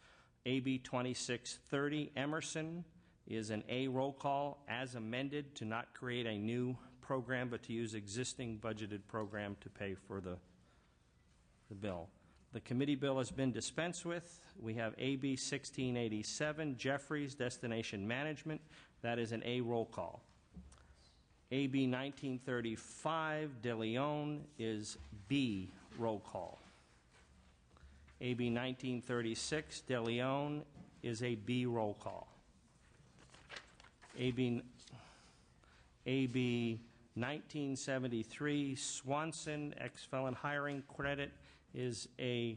AB 2630, Emerson, is an A roll call as amended, to not create a new program but to use existing budgeted program to pay for the bill. The committee bill has been dispensed with. We have AB 1687, Jeffries, Destination Management. That is an A roll call. AB 1935, De Leon, is B roll call. AB 1936, De Leon, is a B roll call. AB 1973, Swanson, ex-felon hiring credit, is a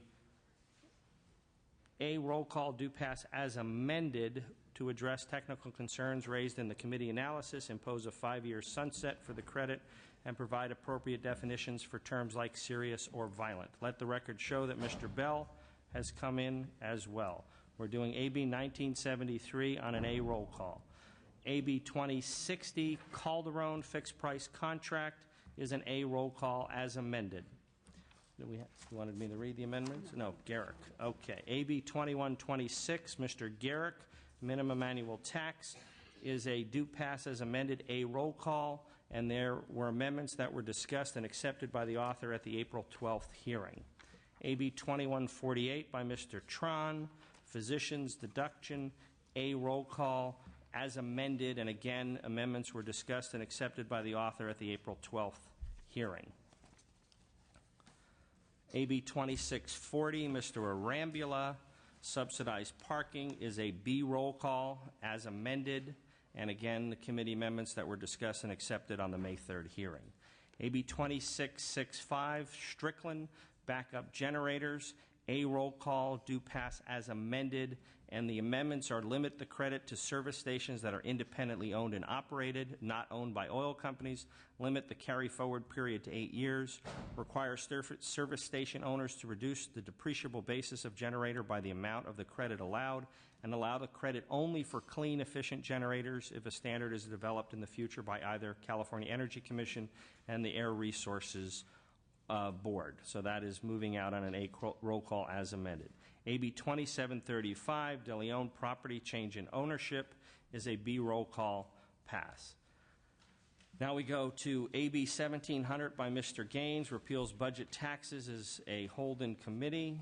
roll call. Do pass as amended to address technical concerns raised in the committee analysis, impose a 5-year sunset for the credit, and provide appropriate definitions for terms like serious or violent. Let the record show that Mr. Bell has come in as well. We're doing AB 1973 on an A roll call. AB 2060, Calderon fixed price contract, is an A roll call as amended. You wanted me to read the amendments? No, Garrick. Okay. AB 2126, Mr. Garrick, minimum annual tax, is a do pass as amended A roll call, and there were amendments that were discussed and accepted by the author at the April 12th hearing. AB 2148 by Mr. Tron, physicians deduction, A roll call as amended, and again, amendments were discussed and accepted by the author at the April 12th hearing. AB 2640, Mr. Arambula, subsidized parking, is a B roll call as amended, and again, the committee amendments that were discussed and accepted on the May 3rd hearing. AB 2665, Strickland, backup generators, A roll call, do pass as amended, and the amendments are limit the credit to service stations that are independently owned and operated, not owned by oil companies, limit the carry forward period to 8 years, require service station owners to reduce the depreciable basis of generator by the amount of the credit allowed, and allow the credit only for clean, efficient generators if a standard is developed in the future by either California Energy Commission and the Air Resources Board. So that is moving out on an A roll call as amended. AB 2735, De Leon property change in ownership, is a B roll call pass. Now we go to AB 1700 by Mr. Gaines, repeals budget taxes, is a hold in committee,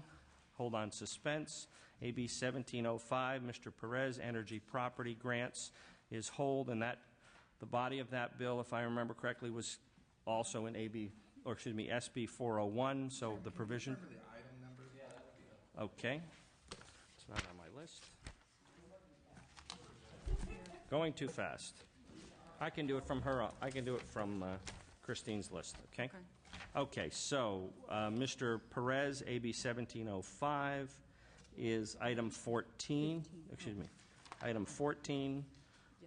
hold on suspense. AB 1705, Mr. Perez, energy property grants, is hold, and that the body of that bill, if I remember correctly, was also in SB 401. So the provision. Okay, it's not on my list. Going too fast. I can do it from her. I can do it from Christine's list. Okay. Okay. So Mr. Perez, AB 1705, is item 14. Excuse me, item 14,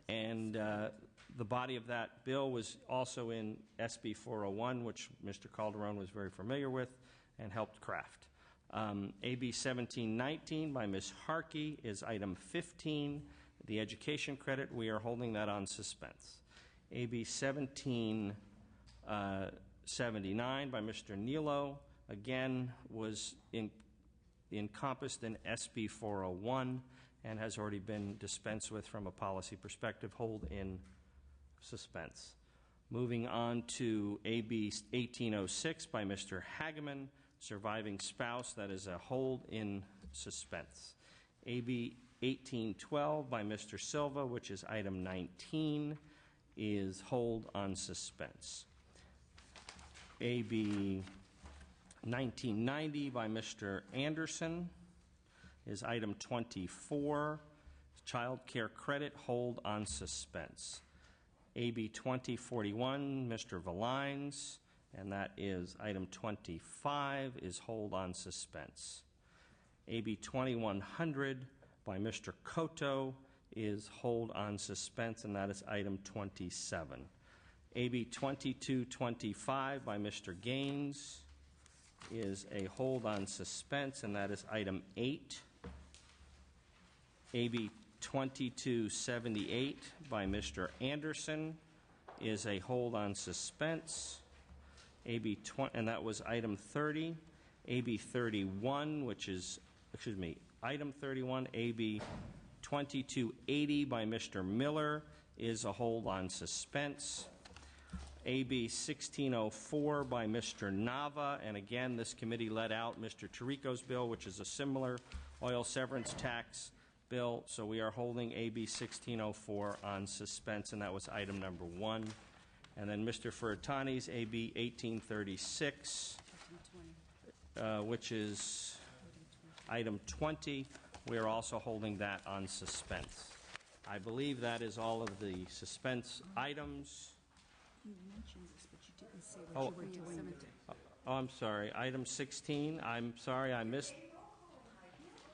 and the body of that bill was also in SB 401, which Mr. Calderon was very familiar with and helped craft. AB 1719 by Ms. Harkey is item 15, the education credit. We are holding that on suspense. AB 1779 by Mr. Nilo, again, was encompassed in SB 401 and has already been dispensed with from a policy perspective, hold in suspense. Moving on to AB 1806 by Mr. Hageman, surviving spouse, that is a hold in suspense. AB 1812 by Mr. Silva, which is item 19, is hold on suspense. AB 1990 by Mr. Anderson is item 24, child care credit, hold on suspense. AB 2041, Mr. Valines, and that is item 25, is hold on suspense. AB 2100 by Mr. Cotto is hold on suspense, and that is item 27. AB 2225 by Mr. Gaines is a hold on suspense, and that is item 8. AB 2278 by Mr. Anderson is a hold on suspense. And that was item 30. AB 31, which is, item 31, AB 2280 by Mr. Miller is a hold on suspense. AB 1604 by Mr. Nava, and again, this committee let out Mr. Tirico's bill, which is a similar oil severance tax bill, so we are holding AB 1604 on suspense, and that was item number 1. And then Mr. Furutani's AB 1836, which is item 20. We are also holding that on suspense. I believe that is all of the suspense items. You mentioned this, but you didn't say what you were doing. Oh, I'm sorry. Item 16, I'm sorry, I missed.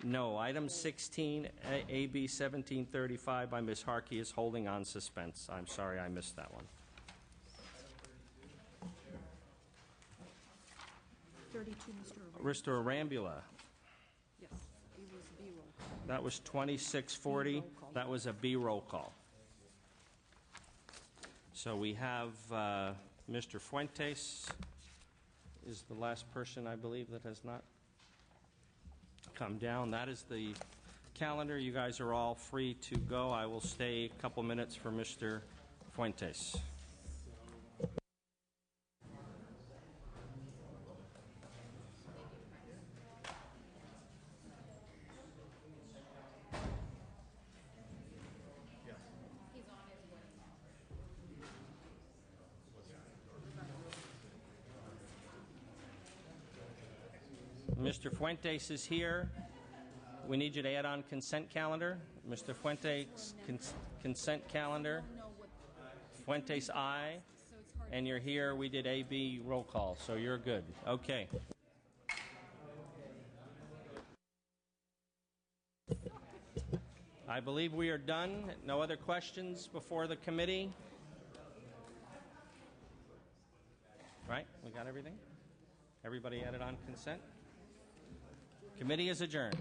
No, item 16, AB 1735 by Ms. Harkey is holding on suspense. I'm sorry, I missed that one. 32, Mr. Arambula. Yes, it was B roll. That was 2640. That was a B roll call. So we have Mr. Fuentes is the last person, I believe, that has not come down. That is the calendar. You guys are all free to go. I will stay a couple minutes for Mr. Fuentes. Mr. Fuentes is here. We need you to add on consent calendar. Mr. Fuentes, consent calendar. Fuentes, aye. And you're here. We did A-B roll call, so you're good. Okay. I believe we are done. No other questions before the committee? Right? We got everything? Everybody added on consent? Committee is adjourned.